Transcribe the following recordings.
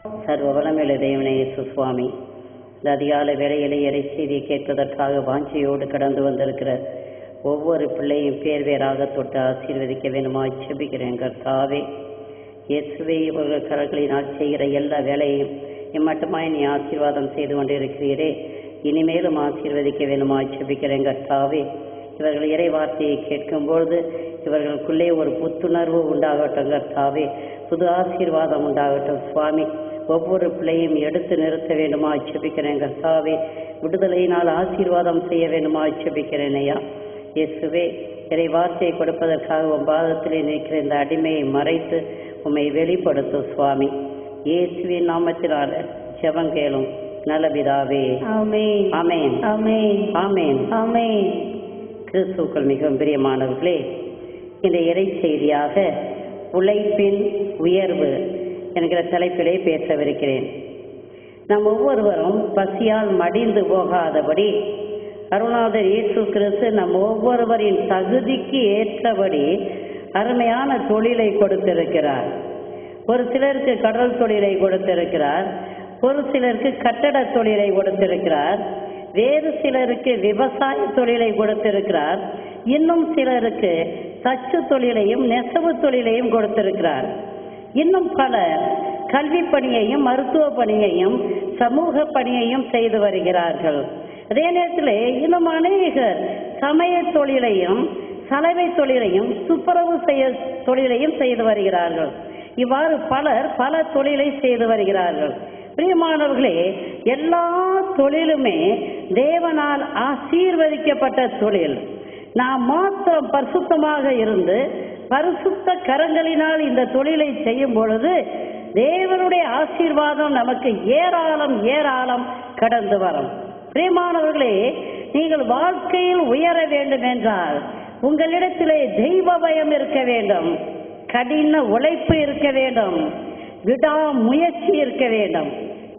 சர்வ வளமையுள்ள தேவனே இயேசு சுவாமி, இந்த அதிகாலை வேளையிலே இறைச்செய்தியை கேட்பதற்காக வாஞ்சையோடு கடந்து வந்திருக்கிற ஒவ்வொரு பிள்ளையும் பேர் பேராக தொட்டு ஆசீர்வதிக்க வேண்டுமா செபிக்கிறேன். கர்த்தாவே இயேசுவே, இவர்கள் கரங்களினால் செய்கிற எல்லா வேலையையும் இம்மட்டுமாய் நீ ஆசீர்வாதம் செய்து கொண்டிருக்கிறீரே, இனிமேலும் ஆசீர்வதிக்க வேண்டுமா செபிக்கிறேன். கர்த்தாவே, இவர்கள் இறை வார்த்தையை கேட்கும்பொழுது இவர்களுக்குள்ளே ஒரு புத்துணர்வு உண்டாகட்டும். கர்த்தாவே, புது ஆசீர்வாதம் உண்டாகட்டும். சுவாமி, ஒவ்வொரு பிள்ளையும் எடுத்து நிறுத்த வேண்டுமா செபிக்கிறேன். கர்த்தாவே, விடுதலையினால் ஆசீர்வாதம் செய்ய வேண்டுமா செபிக்கிறேன். ஐயா இயேசுவே, இறை வார்த்தையை கொடுப்பதற்காக உன் பாதத்திலே நிற்கிற இந்த அடிமையை மறைத்து உம்மை வெளிப்படுத்தும். சுவாமி, இயேசுவின் நாமத்தினால ஜெபம் கேளும் நல்ல பிதாவே. ஆமென். ஆமென். ஆமென். ஆமென். ஆமென். கிறிஸ்துவுக்குள் மிகவும் பிரியமானவர்களே, இந்த இறை செய்தியாக உழைப்பின் உயர்வு என்கிற தலைப்பிலே பேசவிருக்கிறேன். நாம் ஒவ்வொருவரும் பசியால் மடிந்து போகாதபடி அருள்நாதர் இயேசு கிறிஸ்து நம் ஒவ்வொருவரின் தகுதிக்கு ஏற்றபடி அருமையான தொழிலை கொடுத்திருக்கிறார். ஒரு சிலருக்கு கடல் தொழிலை கொடுத்திருக்கிறார், ஒரு சிலருக்கு கட்டட தொழிலை கொடுத்திருக்கிறார், வேறு சிலருக்கு விவசாய தொழிலை கொடுத்திருக்கிறார், இன்னும் சிலருக்கு தச்சு தொழிலையும் நெசவு தொழிலையும் கொடுத்திருக்கிறார். இன்னும் பல கல்வி பணியையும் மருத்துவ பணியையும் சமூக பணியையும் செய்து வருகிறார்கள். அதே நேரத்தில் இன்னும் அநேகர் சமய தொழிலையும் சலவை தொழிலையும் துப்புரவு தொழிலையும் செய்து வருகிறார்கள். இவ்வாறு பலர் பல தொழிலை செய்து வருகிறார்கள். பிரியமானவர்களே, எல்லா தொழிலுமே தேவனால் ஆசீர்வதிக்கப்பட்ட தொழில். நாம் மாத்திரம் பரிசுத்தமாக இருந்து பரிசுத்த கரங்களினால் இந்த தொழிலை செய்யும் பொழுது தேவனுடைய ஆசீர்வாதம் நமக்கு ஏராளம் ஏராளம் கடந்து வரும். பிரியமானவர்களே, நீங்கள் வாழ்க்கையில் உயர வேண்டும் என்றால் உங்களிடத்திலே தெய்வ பயம் இருக்க வேண்டும், கடின உழைப்பு இருக்க வேண்டும், விடாமுயற்சி இருக்க வேண்டும்.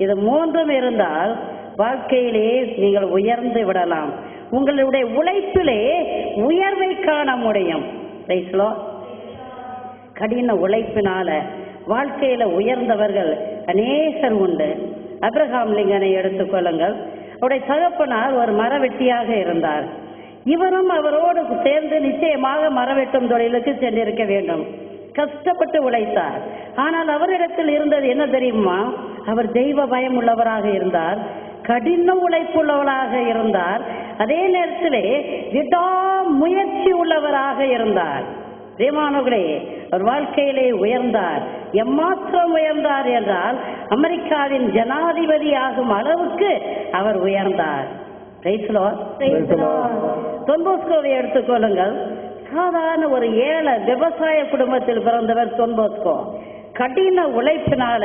இது மூன்றும் இருந்தால் வாழ்க்கையிலே நீங்கள் உயர்ந்து விடலாம். உங்களுடைய உழைப்பிலே உயர்வை காண முடியும். கடின உழைப்பினால வாழ்க்கையில உயர்ந்தவர்கள் அநேகர் உண்டு. அப்ரஹாம் லிங்கனை எடுத்துக்கொள்ளுங்கள். அவருடைய தகப்பனார் ஒரு மரவெட்டியாக இருந்தார். இவரும் அவரோடு சேர்ந்து நிச்சயமாக மரவெட்டும் தொழிலுக்கு சென்றிருக்க வேண்டும். கஷ்டப்பட்டு உழைத்தார். ஆனால் அவரிடத்தில் இருந்தது என்ன தெரியுமா? அவர் தெய்வ பயம் உள்ளவராக இருந்தார், கடின உழைப்புள்ளவராக இருந்தார், அதே நேரத்திலே விடாமுயற்சி உள்ளவராக இருந்தார். தேவானவர்களே, அவர் வாழ்க்கையிலே உயர்ந்தார். எம்மாத்திரம் உயர்ந்தார் என்றால் அமெரிக்காவின் ஜனாதிபதி ஆகும் அளவுக்கு அவர் உயர்ந்தார். டொன் போஸ்கோவை எடுத்துக்கொள்ளுங்கள். சாதாரண ஒரு ஏழை விவசாய குடும்பத்தில் பிறந்தவர் டொன் போஸ்கோ. கடின உழைப்பினால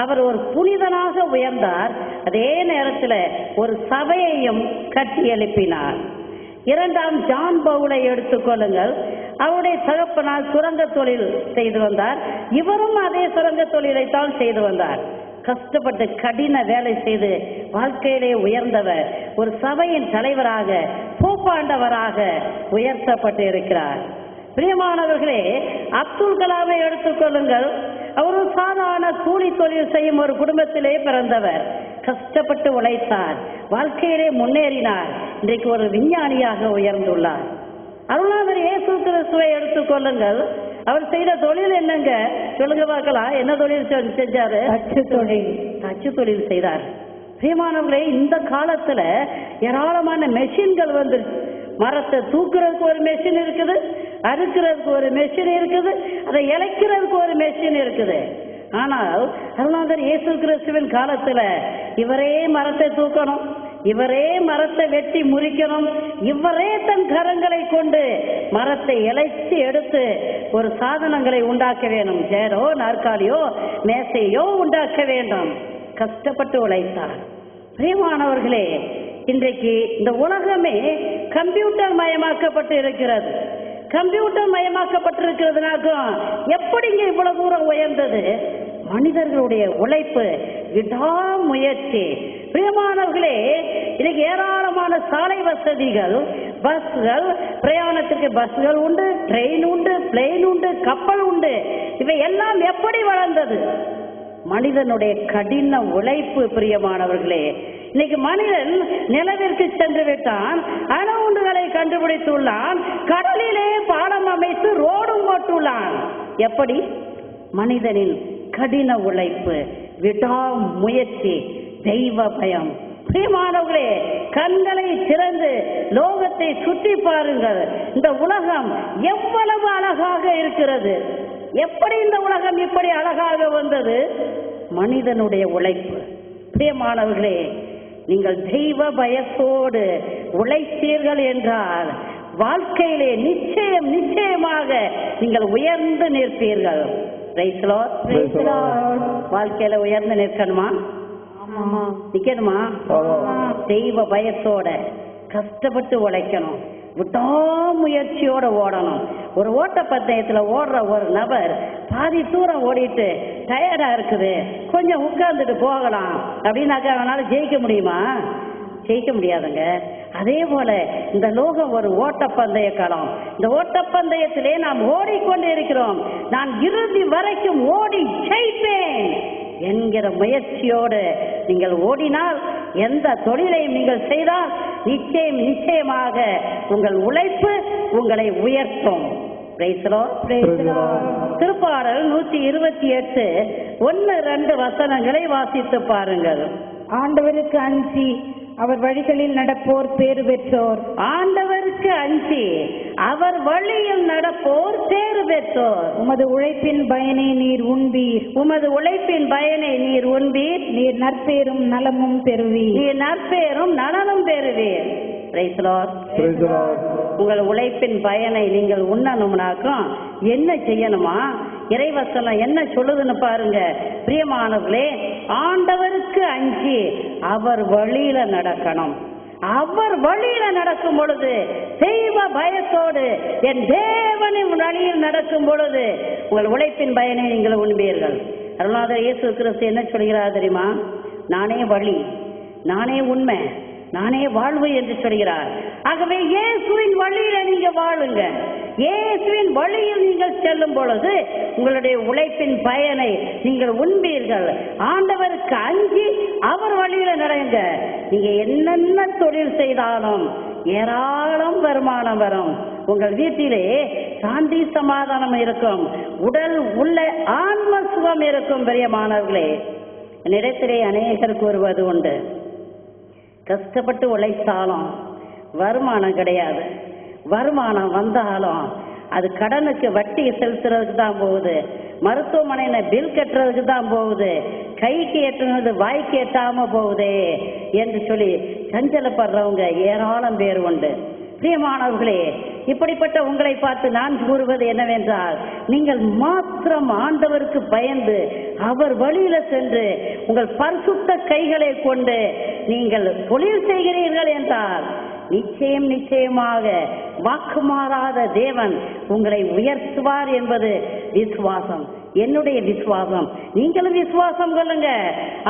அவர் ஒரு புனிதனாக உயர்ந்தார். அதே நேரத்தில் ஒரு சபையையும் கட்டி எழுப்பினார். இரண்டாம் ஜான் பவுலை எடுத்துக்கொள்ளுங்கள். அவருடைய தகப்பனால் சுரங்க தொழில் செய்து வந்தார். இவரும் அதே சுரங்க தொழிலைத்தான் செய்து வந்தார். கஷ்டப்பட்டு கடின வேலை செய்து வாழ்க்கையிலே உயர்ந்தவர் ஒரு சபையின் தலைவராக போப்பாண்டவராக உயர்த்தப்பட்டு இருக்கிறார். பிரியமானவர்களே, அப்துல் கலாமை எடுத்துக்கொள்ளுங்கள். அவர் ஒரு சாதாரண கூலி தொழில் செய்யும் ஒரு குடும்பத்திலே பிறந்தவர். கஷ்டப்பட்டு உழைத்தார், வாழ்க்கையிலே முன்னேறினார், இன்றைக்கு ஒரு விஞ்ஞானியாக உயர்ந்துள்ளார். அருள்நாதர் இயேசு கிறிஸ்துவை எடுத்துக்கொள்ளுங்கள். அவர் செய்த தொழில் என்னங்க சொல்லுங்க பார்க்கலாம். என்ன தொழில் செஞ்சாரு? தச்சு தொழில் செய்தார். பிரியமானவர்களே, இந்த காலத்துல ஏராளமான மெஷின்கள் வந்து மரத்தை தூக்குறதுக்கு ஒரு மெஷின் இருக்குது, அறுக்கிறதுக்கு ஒரு மெஷின் இருக்குது, அதை இழைக்கிறதுக்கு ஒரு மெஷின் இருக்குது. ஆனால் அருள்நாதர் இயேசு கிறிஸ்துவின் காலத்துல இவரே மரத்தை தூக்கணும், இவரே மரத்தை வெட்டி முறிக்கணும், இவரே தன் கரங்களை கொண்டு மரத்தை இழைத்து எடுத்து ஒரு சாதனங்களை உண்டாக்க வேண்டும். சேரோ நாற்காலியோ மேசையோ உண்டாக்க வேண்டும். கஷ்டப்பட்டு உழைத்தார். பிரியமானவர்களே, இன்றைக்கு இந்த உலகமே கம்ப்யூட்டர் மயமாக்கப்பட்டு இருக்கிறது. கம்ப்யூட்டர் மயமாக்கப்பட்டிருக்கிறதுனாக்கும் எப்படிங்க இவ்வளவு தூரம் உயர்ந்தது? மனிதர்களுடைய உழைப்பு, விடாமுயற்சி. பிரியமானவர்களே, இன்னைக்கு ஏராளமான சாலை வசதிகள், பஸ்கள், பிரயாணத்துக்கு பஸ்கள் உண்டு, ட்ரெயின் உண்டு, பிளேன் உண்டு, கப்பல் உண்டு. இவை எல்லாம் எப்படி வளர்ந்தது? மனிதனுடைய கடின உழைப்பு. பிரியமானவர்களே, இன்னைக்கு மனிதன் நிலவிற்கு சென்று விட்டான், அணுகுண்டுகளை கண்டுபிடித்துள்ளான், கடலிலே பாலம் அமைத்து ரோடும் போட்டுள்ளான். எப்படி? மனிதனின் கடின உழைப்பு, விடாமுயற்சி, தெய்வ பயம். பிரியமானவர்களே, கண்களை திறந்து லோகத்தை சுற்றி பாருங்கள். இந்த உலகம் எவ்வளவு அழகாக இருக்கிறது. எப்படி இந்த உலகம் இப்படி அழகாக வந்தது? மனிதனுடைய உழைப்பு. பிரியமானவர்களே, நீங்கள் தெய்வ பயத்தோடு உழைத்தீர்கள் என்றால் வாழ்க்கையிலே நிச்சயமாக நீங்கள் உயர்ந்து நிற்பீர்கள். வாழ்க்கையில உயர்ந்து நிற்கணுமா? நிக்கணுமா? தெய்வ பயத்தோட கஷ்டப்பட்டு உழைக்கணும், விடாமுயற்சியோட ஓடணும். ஒரு ஓட்ட பந்தயத்துல ஓடுற ஒரு நபர் பாதி தூரம் ஓடிட்டு டயர்டா இருக்குது, கொஞ்சம் உட்கார்ந்துட்டு போகலாம் அப்படின்னாக்கா அவனால ஜெயிக்க முடியுமா? ஜெயிக்க முடியாதுங்க. அதே போல இந்த லோகம் ஒரு ஓட்டப்பந்தய களம். இந்த ஓட்டப்பந்தயத்திலே நாம் ஓடிக்கொண்டே இருக்கிறோம். நான் இறுதி வரைக்கும் ஓடி ஜெயிப்பேன் என்கிற முயற்சியோடு நீங்கள் ஓடினால், எந்த தொழிலையும் நீங்கள் செய்தால் நிச்சயமாக உங்கள் உழைப்பு உங்களை உயர்த்தும். திருப்பாடல் 128 1-2 வசனங்களை வாசித்து பாருங்கள். ஆண்டவருக்கு அஞ்சி அவர் வழிகளில் நடப்போர் பேறு பெற்றோர். ஆண்டவருக்கு அஞ்சி அவர் வழியில் நடப்போர் பேறு பெற்றோர். உமது உழைப்பின் பயனை நீர் உண்பீர். உமது உழைப்பின் பயனை நீர் உண்பீர். நீர் நற்பேரும் நலமும் பெறுவீர். நீர் நற்பேரும் நலனும் பெறுவீர். உங்கள் உழைப்பின் பயனை நீங்கள் உண்ணணும்னாக்கும் என்ன செய்யணுமா? இறைவசனம் என்ன சொல்லுதுன்னு பாருங்க. பிரியமானவர்களே, ஆண்டவருக்கு அஞ்சி அவர் வழியில நடக்கணும். அவர் வழியில நடக்கும் பொழுது, தெய்வ பயத்தோடு என் தேவனின் வழியில் நடக்கும் பொழுது உங்கள் உழைப்பின் பயனை நீங்கள் உண்பீர்கள். அருளாளர் இயேசு கிறிஸ்து என்ன சொல்கிறார் தெரியுமா? நானே வழி, நானே உண்மை, நானே வாழ்வு என்று சொல்கிறார். ஆகவே இயேசுவின் வழியில நீங்க வாழுங்க. இயேசுவின் வழியில் நீங்கள் செல்லும் பொழுது உங்களுடைய உழைப்பின் பயனை நீங்கள் உண்பீர்கள். ஆண்டவருக்கு அஞ்சி அவர் வழியில நடங்க. நீங்க என்னென்ன தொழில் செய்தாலும் ஏராளம் வருமானம் வரும். உங்கள் வீட்டிலே சாந்தி சமாதானம் இருக்கும், உடல் உள்ள ஆன்ம சுகம் இருக்கும். பிரியமானவர்களே, என்னிடத்திலே அநேகர் கூறுவது உண்டு, கஷ்டப்பட்டு உழைத்தாலும் வருமானம் கிடையாது, வருமானம் வந்தாலும் அது கடனுக்கு வட்டி செலுத்துறதுக்கு தான் போகுது, மருத்துவமனையில பில் கட்டுறதுக்கு தான் போகுது, கைக்கு எட்டுனது வாய்க்கு எட்டாம போகுதே என்று சொல்லி சஞ்சலப்படுறவங்க ஏராளம் பேர் உண்டு. பிரியமானவர்களே, இப்படிப்பட்ட உங்களை பார்த்து நான் கூறுவது என்னவென்றால், நீங்கள் மாத்திரம் ஆண்டவருக்கு பயந்து அவர் வழியில சென்று உங்கள் பரிசுத்த கைகளை கொண்டு நீங்கள் தொழில் செய்கிறீர்கள் என்றால் நிச்சயமாக வாக்கு மாறாத தேவன் உங்களை உயர்த்துவார் என்பது விசுவாசம், என்னுடைய விசுவாசம். நீங்களும் விசுவாசம் கொள்ளுங்க,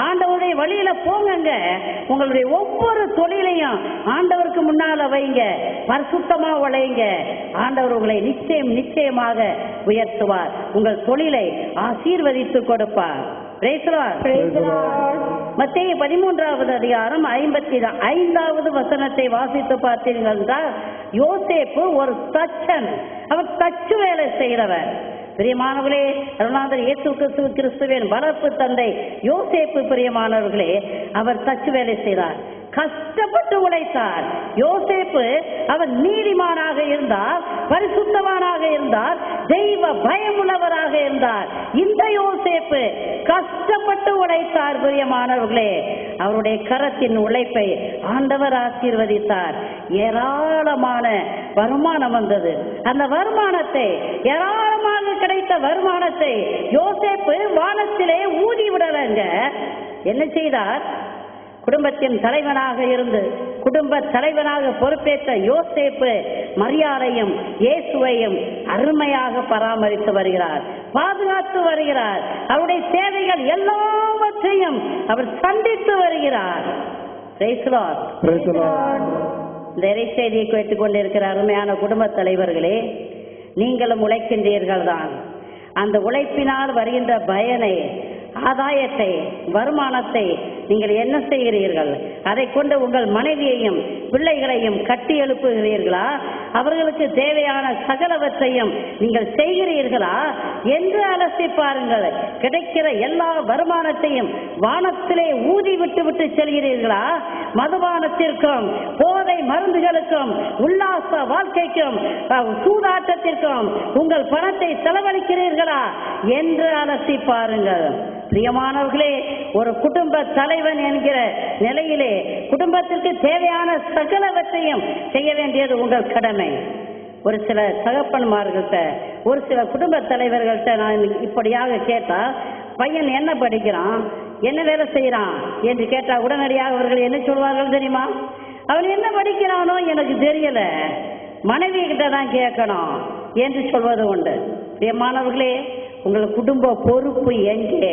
ஆண்டவருடைய வழியில போங்க. உங்களுடைய ஒவ்வொரு தொழிலையும் ஆண்டவருக்கு முன்னால வைங்க, பரிசுத்தமா உழைங்க. ஆண்டவர் உங்களை நிச்சயமாக உயர்த்துவார், உங்கள் தொழிலை ஆசீர்வதித்து கொடுப்பார். மத்தேயு 13வது அதிகாரம் 55வது வசனத்தை வாசித்து பார்த்தீர்கள் என்றால், யோசேப்பு ஒரு தச்சன், அவர் தச்சு வேலை செய்கிறவர். பிரியமானவர்களே, அருளாளர் இயேசு கிறிஸ்துவின் வளர்ப்பு தந்தை யோசேப்பு. பிரியமானவர்களே, அவர் தச்சு வேலை செய்தார், கஷ்டப்பட்டு உழைத்தார். யோசேப்பு அவர் நீதிமானாக இருந்தார், பரிசுத்தவானாக இருந்தார், தெய்வ பயமுள்ளவராக இருந்தார். இந்த யோசேப்பு கஷ்டப்பட்டு உழைத்தார். பிரியமானவர்களே, அவருடைய கரத்தின் உழைப்பை ஆண்டவர் ஆசீர்வதித்தார். ஏராளமான வருமானம் வந்தது. அந்த வருமானத்தை, ஏராளமாக கிடைத்த வருமானத்தை யோசேப்பு வானத்திலே ஊதி விடலங்க. என்ன செய்தார்? குடும்பத்தின் தலைவனாக இருந்து குடும்ப தலைவனாக பொறுப்பேற்ற யோசேப்பு மரியாதையும் இயேசுவையும் அருமையாக பராமரித்து வருகிறார், பாதுகாத்து வருகிறார். அவருடைய தேவைகள் எல்லாவற்றையும் அவர் சந்தித்து வருகிறார். இந்த இறைச்செய்தியை கேட்டுக் கொண்டிருக்கிற அருமையான குடும்ப தலைவர்களே, நீங்களும் உழைக்கின்றீர்கள் தான். அந்த உழைப்பினால் வருகின்ற பயனை ஆதாயத்தை, வருமானத்தை நீங்கள் என்ன செய்கிறீர்கள்? அதை கொண்டு உங்கள் மனைவியையும் பிள்ளைகளையும் கட்டி எழுப்புகிறீர்களா? அவர்களுக்கு தேவையான சகலவற்றையும் நீங்கள் செய்கிறீர்களா என்று அலசி பாருங்கள். கிடைக்கிற எல்லா வருமானத்தையும் வானத்திலே ஊதி விட்டு செல்கிறீர்களா? மதுபானத்திற்கும் போதை மருந்துகளுக்கும் உல்லாச வாழ்க்கைக்கும் சூதாட்டத்திற்கும் உங்கள் பணத்தை செலவழிக்கிறீர்களா என்று அலசி பாருங்கள். பிரியமானவர்களே, ஒரு குடும்ப தலைவன் என்கிற நிலையிலே குடும்பத்திற்கு தேவையான சகலவற்றையும் செய்ய வேண்டியது உங்கள் கடமை. ஒரு சில தகப்பன்மார்கள்ட்ட, ஒரு சில குடும்ப தலைவர்கள்ட்ட நான் இப்படியாக கேட்டா, பையன் என்ன படிக்கிறான், என்ன வேலை செய்யறான் என்று கேட்டா உடனடியாக அவர்கள் என்ன சொல்வார்கள் தெரியுமா? அவன் என்ன படிக்கிறானோ எனக்கு தெரியல, மனைவி கிட்ட தான் கேட்கணும் என்று சொல்வது உண்டு. பிரியமானவர்களே, உங்கள் குடும்ப பொறுப்பு எங்கே?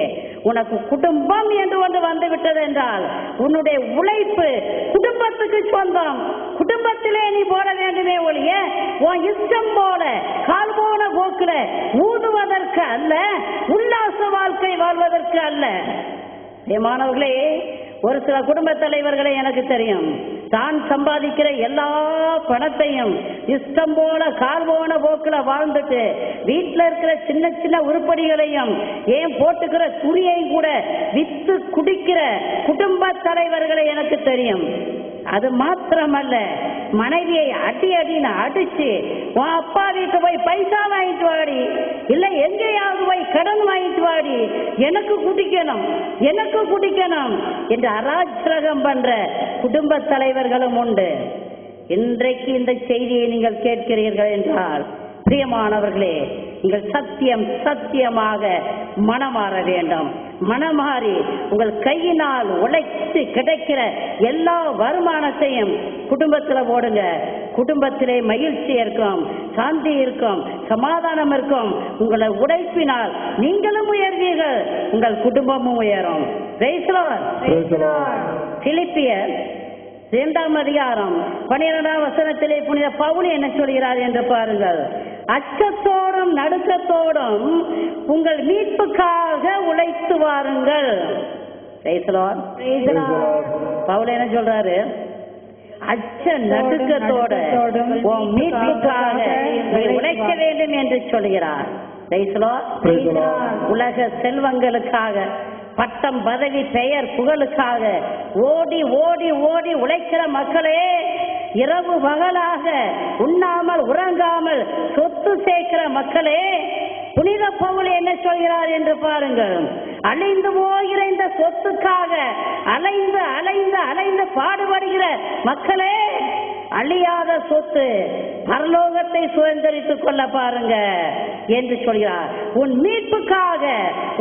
உனக்கு குடும்பம் என்று ஒன்று வந்து விட்டது என்றால் உன்னுடைய உழைப்பு குடும்பத்துக்கு சொந்தம். குடும்பத்திலே நீ போட வேண்டுமே ஒழிய உன் இஷ்டம் போல கால் போன போக்குல ஊதுவதற்கு அல்ல, உல்லாச வாழ்க்கை வாழ்வதற்கு அல்ல. மாணவர்களே, ஒரு சில குடும்ப தலைவர்களை எனக்கு தெரியும். தான் சம்பாதிக்கிற எல்லா பணத்தையும் இஷ்டம் போல கால் போன போக்குல வாழ்ந்துட்டு வீட்டில் இருக்கிற சின்ன சின்ன உருப்படிகளையும் ஏன் போட்டுக்கிற துணியையும் கூட வித்து குடிக்கிற குடும்ப தலைவர்களை எனக்கு தெரியும். அது மாத்திரமல்ல, மனைவியை அடின்னு அடிச்சு உன் அப்பா வீட்டு போய் பைசா வாங்கிட்டு வாடி, இல்ல எங்கேயாவது போய் கடன் வாங்கிட்டு வாடி, எனக்கு குடிக்கணும் என்று அராஜகம் பண்ற குடும்ப தலைவர்களும் உண்டு. இன்றைக்கு இந்த செய்தியை நீங்கள் கேட்கிறீர்கள் என்றால் பிரியமானவர்களே, நீங்கள் சத்தியமாக மனமாற வேண்டும். மனமாறி உங்கள் கையினால் உழைத்து கிடைக்கிற எல்லா வருமானத்தையும் குடும்பத்தில் போடுங்க. குடும்பத்திலே மகிழ்ச்சி இருக்கும், சாந்தி இருக்கும், சமாதானம் இருக்கும். உங்களை உழைப்பினால் நீங்களும் உயர்வீர்கள், உங்கள் குடும்பமும் உயரும். பிலிப்பியர் 2ஆம் அதிகாரம் 12ஆம் வசனத்திலே புனித பவுல் என்ன சொல்கிறார் என்று பாருங்கள். அச்சத்தோடும் நடுக்கத்தோடும் உங்கள் மீட்புக்காக உழைத்து வாருங்கள். பவுல் என்ன சொல்றாரு? அச்ச நடுக்கத்தோட மீட்புக்காக உழைக்க வேண்டும் என்று சொல்கிறார். உலக செல்வங்களுக்காக, பட்டம் பதவி பெயர் புகழுக்காக ஓடி ஓடி ஓடி உழைக்கிற மக்களே, இரவு பகலாக உண்ணாமல் உறங்காமல் சொத்து சேர்க்கிற மக்களே, புனித பவுல் என்ன சொல்கிறார் என்று பாருங்கள். அழிந்து போகிற இந்த சொத்துக்காக அலைந்து அலைந்து அலைந்து பாடுபடுகிற மக்களே, அழியாத சொத்து பரலோகத்தை சுதந்திரித்துக் கொள்ள பாருங்க என்று சொல்கிறார். உன் மீட்புக்காக,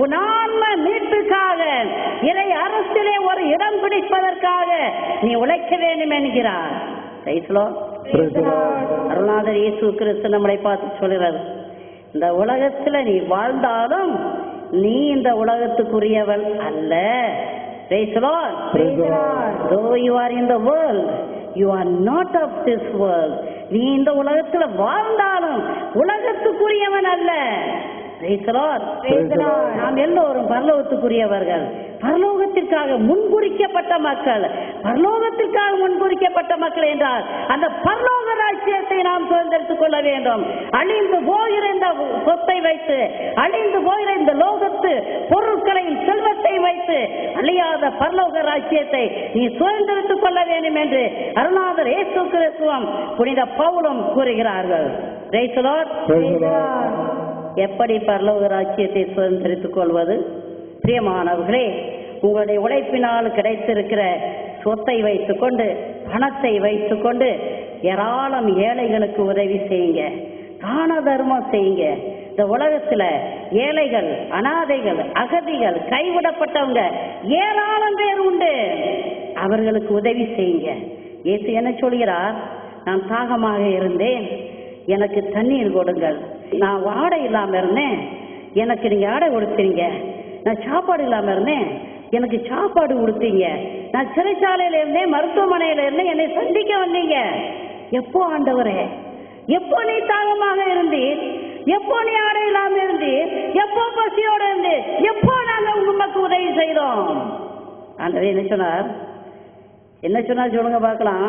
உன் ஆன்ம மீட்புக்காக, இறை அரசிலே ஒரு இடம் பிடிப்பதற்காக நீ உழைக்க வேண்டும் என்கிறார். அருள்நாதர் இயேசு கிறிஸ்து நம்மளை பார்த்து சொல்கிறார், இந்த உலகத்துல நீ வாழ்ந்தாலும் நீ இந்த உலகத்துக்குரியவள் அல்ல. Though you are in the world, you are not of this world. நீ இந்த உலகத்துல வாழ்ந்தாலும் உலகத்துக்குரியவன் அல்ல. நாம் எல்லோரும் பரலோகத்துக்குரியவர்கள், பரலோகத்திற்காக முன்குறிக்கப்பட்ட மக்கள். பரலோகத்திற்காக முன்குறிக்கப்பட்ட மக்கள் என்றால் அந்த பரலோக ராஜ்யத்தை நாம் சுதந்திரித்துக் கொள்ள வேண்டும். அழிந்து போகிற இந்த சொத்தை வைத்து, அழிந்து போகிற இந்த லோகத்து பொருட்களையும் செல்வத்தை வைத்து அழியாத பரலோக ராஜ்யத்தை நீ சுதந்திரித்துக் கொள்ள வேண்டும் என்று அருள்நாதர் இயேசு கிறிஸ்துவும் புனித பவுலும் கூறுகிறார்கள். எப்படி பரலோக ராஜ்யத்தை சுதந்திரித்துக் கொள்வது? பிரியமானவர்களே, உங்களுடைய உழைப்பினால் கிடைத்திருக்கிற சொத்தை வைத்துக் கொண்டு, பணத்தை வைத்துக் கொண்டு ஏராளம் ஏழைகளுக்கு உதவி செய்யுங்க, தான தர்மம் செய்யுங்க. இந்த உலகத்துல ஏழைகள், அனாதைகள், அகதிகள், கைவிடப்பட்டவங்க ஏராளம் பேர் உண்டு. அவர்களுக்கு உதவி செய்யுங்க. இயேசு என்ன சொல்கிறார்? நான் தாகமாக இருந்தேன், எனக்கு தண்ணீர் கொடுங்கள். நான் ஆடை இல்லாம இருந்தேன், எனக்கு நீங்க ஆடை கொடுத்தீங்க. நான் சாப்பாடு இல்லாம இருந்தேன், எனக்கு சாப்பாடு கொடுத்தீங்க. நான் சிறைச்சாலையில இருந்தேன், மருத்துவமனையில இருந்தேன், என்னை சந்திக்க வந்தீங்க. எப்போ ஆண்டவரே, எப்போ நீ தாகமாக இருந்தீர்? எப்போ நீ ஆடை இல்லாம இருந்து, எப்போ பசியோட இருந்து, எப்போ நாங்க உமக்கு உதவி செய்தோம்? ஆண்டவர் என்ன சொன்னார்? என்ன சொன்னார் சொல்லுங்க பார்க்கலாம்.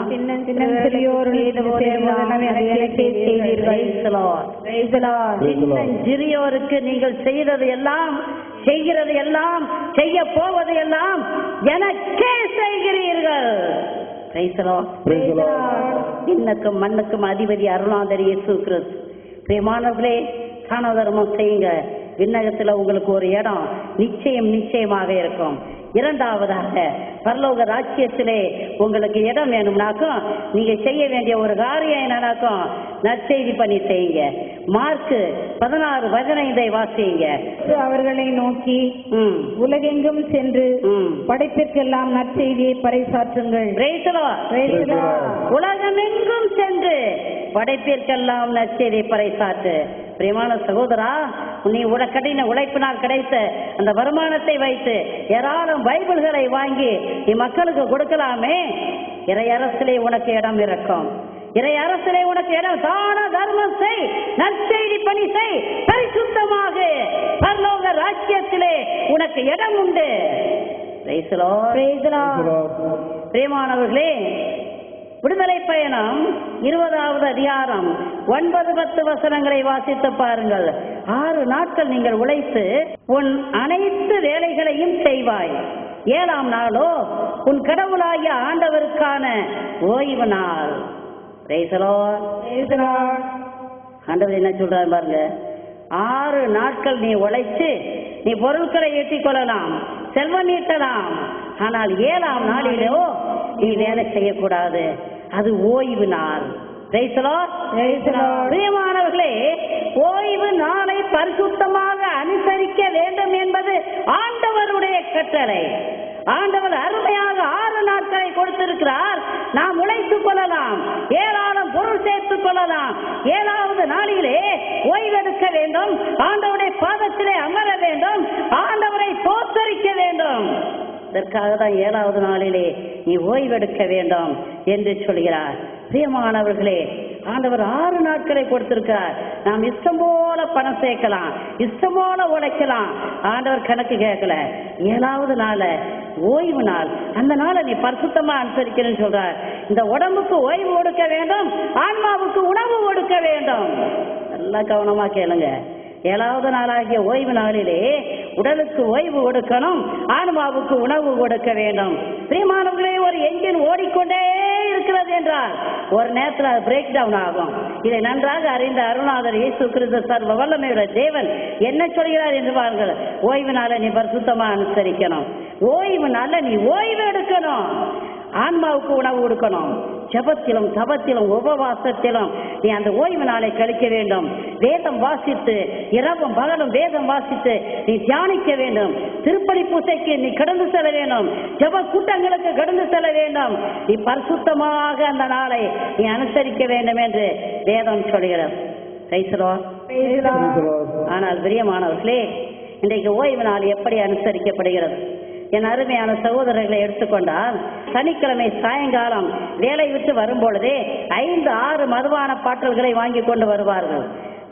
சிறியோருக்கு நீங்கள் செய்தது எல்லாம், செய்கிறது எல்லாம், செய்ய போவது எல்லாம் எனக்கே செய்கிறீர்கள். விண்ணுக்கும் மண்ணுக்கும் அதிபதி அருளாந்தர் இயேசு கிறிஸ்து. பிரியமானவர்களே, தான தர்மம் செய்யுங்க. விண்ணகத்துல உங்களுக்கு ஒரு இடம் நிச்சயமாக இருக்கும். இரண்டாவதாக, பரலோக ராஜ்யத்திலே உங்களுக்கு இடம் வேணும்னாக்கும் நீங்க செய்ய வேண்டிய ஒரு காரியம் என்னன்னாக்கும் நற்செய்தி பணி செய்யுங்க. மார்க் 16:15 வாசிங்க. அவர்களை நோக்கி உலகெங்கும் சென்று படைப்பிற்கெல்லாம் நற்செய்தியை பறைசாற்றுங்கள். உலகமெங்கும் சென்று படைப்பிற்கெல்லாம் நற்செய்தியை பறைசாற்று. பிரியமான சகோதரா, நீ கடின உழைப்பினால் கிடைத்த அந்த வருமானத்தை வைத்து ஏராளம் பைபிள்களை வாங்கி நீ மக்களுக்கு கொடுக்கலாமே. இறை அரசிலே உனக்கு இடம் இருக்கும். இறை அரசிலே உனக்கு இடம். தான தர்மம் செய், நற்செய்தி பணி செய், பரிசுத்தமாக. பரலோக ராஜ்யத்திலே உனக்கு இடம் உண்டு. பிரியமானவர்களே, விடுதலை பயணம் 20வது அதிகாரம் 9-10 வசனங்களை வாசித்து பாருங்கள். 6 நாட்கள் நீங்கள் உழைத்து உன் அனைத்து வேலைகளையும் செய்வாய். 7ஆம் நாளோ உன் கடவுளாகிய ஆண்டவருக்கான ஓய்வு நாள். ஆண்டவர் என்ன சொல்றாரு பாருங்க. 6 நாட்கள் நீ உழைச்சு நீ பொருட்களை ஈட்டிக் கொள்ளலாம், செல்வம் ஈட்டலாம். ஆனால் 7ஆம் நாளிலோ நீ வேலை செய்யக்கூடாது. அது ஓய்வு நாள். பிரியமானவர்களே, ஓய்வு நாளை பரிசுத்தமாக அனுசரிக்க வேண்டும் என்பது ஆண்டவருடைய கட்டளை. ஆண்டவர் அருமையாக 6 நாட்களை கொடுத்திருக்கிறார். நாம் உழைத்துக் கொள்ளலாம், ஏராளம் பொருள் சேர்த்துக் கொள்ளலாம். 7வது நாளிலே ஓய்வெடுக்க வேண்டும், ஆண்டவருடைய பாதத்திலே அமர வேண்டும், ஆண்டவரை தோத்தரிக்க வேண்டும். இதற்காக தான் 7வது நாளிலே நீ ஓய்வெடுக்க வேண்டும் என்று சொல்கிறார். பிரியமானவர்களே, ஆண்டவர் 6 நாட்களை கொடுத்திருக்கிறார். நாம் இஷ்டம் போல பணம் சேர்க்கலாம், இஷ்டம் போல உழைக்கலாம். ஆண்டவர் கணக்கு கேட்கல. 7வது நாள் ஓய்வு நாள். அந்த நாளை நீ பரிசுத்தமா அனுசரிக்கணும்னு சொல்றார். இந்த உடம்புக்கு ஓய்வு கொடுக்க வேண்டும், ஆன்மாவுக்கு உணவு கொடுக்க வேண்டும். நல்லா கவனமா கேளுங்க. 7வது நாளாகிய ஓய்வு நாளிலே உடலுக்கு ஓய்வு கொடுக்கணும், ஆன்மாவுக்கு உணவு கொடுக்க வேண்டும். பிரியமானவர்களே, ஒரு என்ஜின் ஓடிக்கொண்டே இருக்கிறது என்றால் ஒரு நேரத்தில் அது பிரேக் டவுன் ஆகும். இதை நன்றாக அறிந்த அருணாதர் இயேசு கிறிஸ்து சர்வ வல்லமையுள்ள தேவன் என்ன சொல்கிறார் என்று பாருங்கள். ஓய்வு நாளை நீ பரிசுத்தமா அனுசரிக்கணும். ஓய்வு நாள நீ ஓய்வு எடுக்கணும், ஆன்மாவுக்கு உணவு கொடுக்கணும். ஜபத்திலும் தபத்திலும் உபவாசத்திலும் நீ அந்த ஓய்வு நாளை கழிக்க வேண்டும். வேதம் வாசித்து இரவும் பகலும் வேதம் வாசித்து நீ தியானிக்க வேண்டும். திருப்பலி பூசைக்கு நீ கடந்து செல்ல வேண்டும், ஜப கூட்டங்களுக்கு கடந்து செல்ல வேண்டும். நீ பரிசுத்தமாக அந்த நாளை நீ அனுசரிக்க வேண்டும் என்று வேதம் சொல்கிறது. ஆனால் பிரியமானவர்களே, இன்றைக்கு ஓய்வு நாள் எப்படி அனுசரிக்கப்படுகிறது? என் அருமையான சகோதரர்களை எடுத்துக்கொண்டால், சனிக்கிழமை சாயங்காலம் வேலை விட்டு வரும்பொழுதே 5-6 மதுபான பாட்டில்களை வாங்கி கொண்டு வருவார்கள்.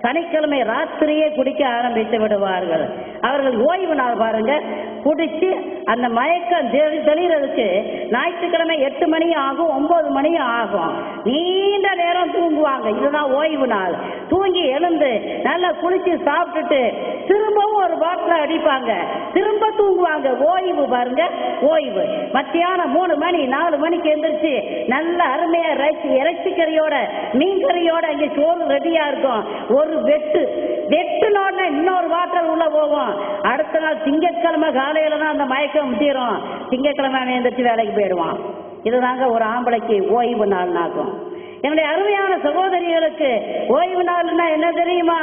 சனிக்கிழமை ராத்திரியே குடிக்க ஆரம்பித்து விடுவார்கள். அவர்கள் ஓய்வு நாள் பாருங்க, குடிச்சு அந்த மயக்கம் தெளிறதுக்கு ஞாயிற்றுக்கிழமை 8 மணி ஆகும், 9 மணி ஆகும். நீண்ட நேரம் தூங்குவாங்க. இதுதான் ஓய்வு நாள். தூங்கி எழுந்து நல்லா குளிச்சு சாப்பிட்டுட்டு திரும்பவும் ஒரு பாட்டில் அடிப்பாங்க, திரும்ப தூங்குவாங்க. ஓய்வு பாருங்க, ஓய்வு. மத்தியானம் 3 மணி 4 மணிக்கு எந்திரிச்சு நல்ல அருமையா இறைச்சி கறியோட மீன் கறியோட இங்க சோறு ரெடியா இருக்கும். ஒரு வெட்டுனோட இன்னொரு வாட்டர் உள்ள போகும். அடுத்த நாள் திங்கட்கிழமை காலையில தான் அந்த மயக்கம் தீரும். திங்கட்கிழமை எழுந்திரிச்சு வேலைக்கு போயிடுவான். இதுதாங்க ஒரு ஆம்பளைக்கு ஓய்வு நாள் ஆகும். என்னுடைய அருமையான சகோதரிகளுக்கு ஓய்வு நாள்னா என்ன தெரியுமா?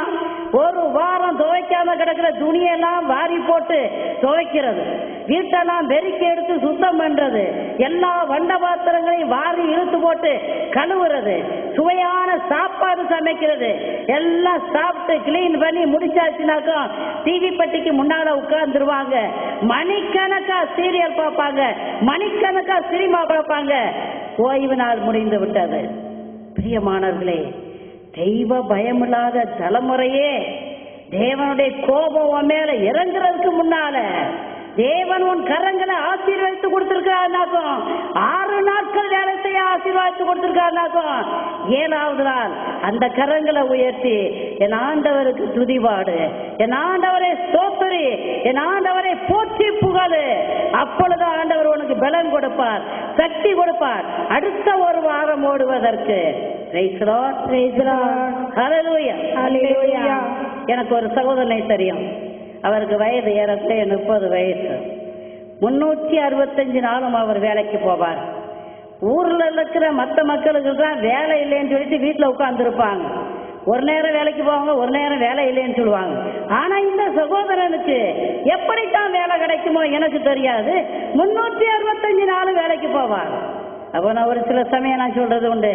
ஒரு வாரம் துவைக்காம கிடக்கிற துணியெல்லாம் வாரி போட்டு துவைக்கிறது, வீட்டெல்லாம் பெருக்கி எடுத்து சுத்தம் பண்றது, எல்லா வண்ட பாத்திரங்களையும் வாரி இழுத்து போட்டு கழுவுறது, சுவையான சாப்பாடு சமைக்கிறது, எல்லாம் சாப்பிட்டு கிளீன் பண்ணி முடிச்சாச்சுனாக்கா டிவி பெட்டிக்கு முன்னால உட்கார்ந்துருவாங்க. மணிக்கணக்கா சீரியல் பார்ப்பாங்க, மணிக்கணக்கா சினிமா பார்ப்பாங்க. ஓய்வு நாள் முடிந்து விட்டது. பிரியமானவர்களே, தெய்வ பயமில்லாத தலைமுறையே, தேவனுடைய கோபம் உன் மேல இறங்குறதுக்கு முன்னால தேவன் உன் கரங்களை ஆசீர்வதித்து கொடுத்திருக்காருனாக்கும், 6 நாட்கள் வேலை செய்ய ஆசீர்வாதித்து கொடுத்திருக்காருனாக்கும், 7வது நாள் அந்த கரங்களை உயர்த்தி என் ஆண்டவருக்கு துதிபாடு, என் ஆண்டவரை ஸ்தோத்திரி, என் ஆண்டவரை போற்றி புகழு. அப்பொழுது ஆண்டவர் உனக்கு பலன் கொடுப்பார், சக்தி கொடுப்பார் அடுத்த ஒரு வாரம் ஓடுவதற்கு. Praise the Lord. Praise the Lord. Hallelujah. Hallelujah. எனக்கு ஒரு சகோதரனை தெரியும். அவருக்கு வயது ஏறக்குறைய 30 வயசு. 365 நாளும் அவர் வேலைக்கு போவார். ஊர்ல இருக்கிற மற்ற மக்களுக்கு தான் வேலை இல்லைன்னு சொல்லிட்டு வீட்டில் உட்கார்ந்துருப்பாங்க. ஒரு நேரம் வேலைக்கு போவாங்க, ஒரு நேரம் வேலை இல்லைன்னு சொல்லுவாங்க. ஆனா இந்த சகோதரனுக்கு எப்படித்தான் வேலை கிடைக்குமோ எனக்கு தெரியாது, 365 நாளும் வேலைக்கு போவார். அப்போ நான் ஒரு சில சமயம் நான் சொல்றது உண்டு,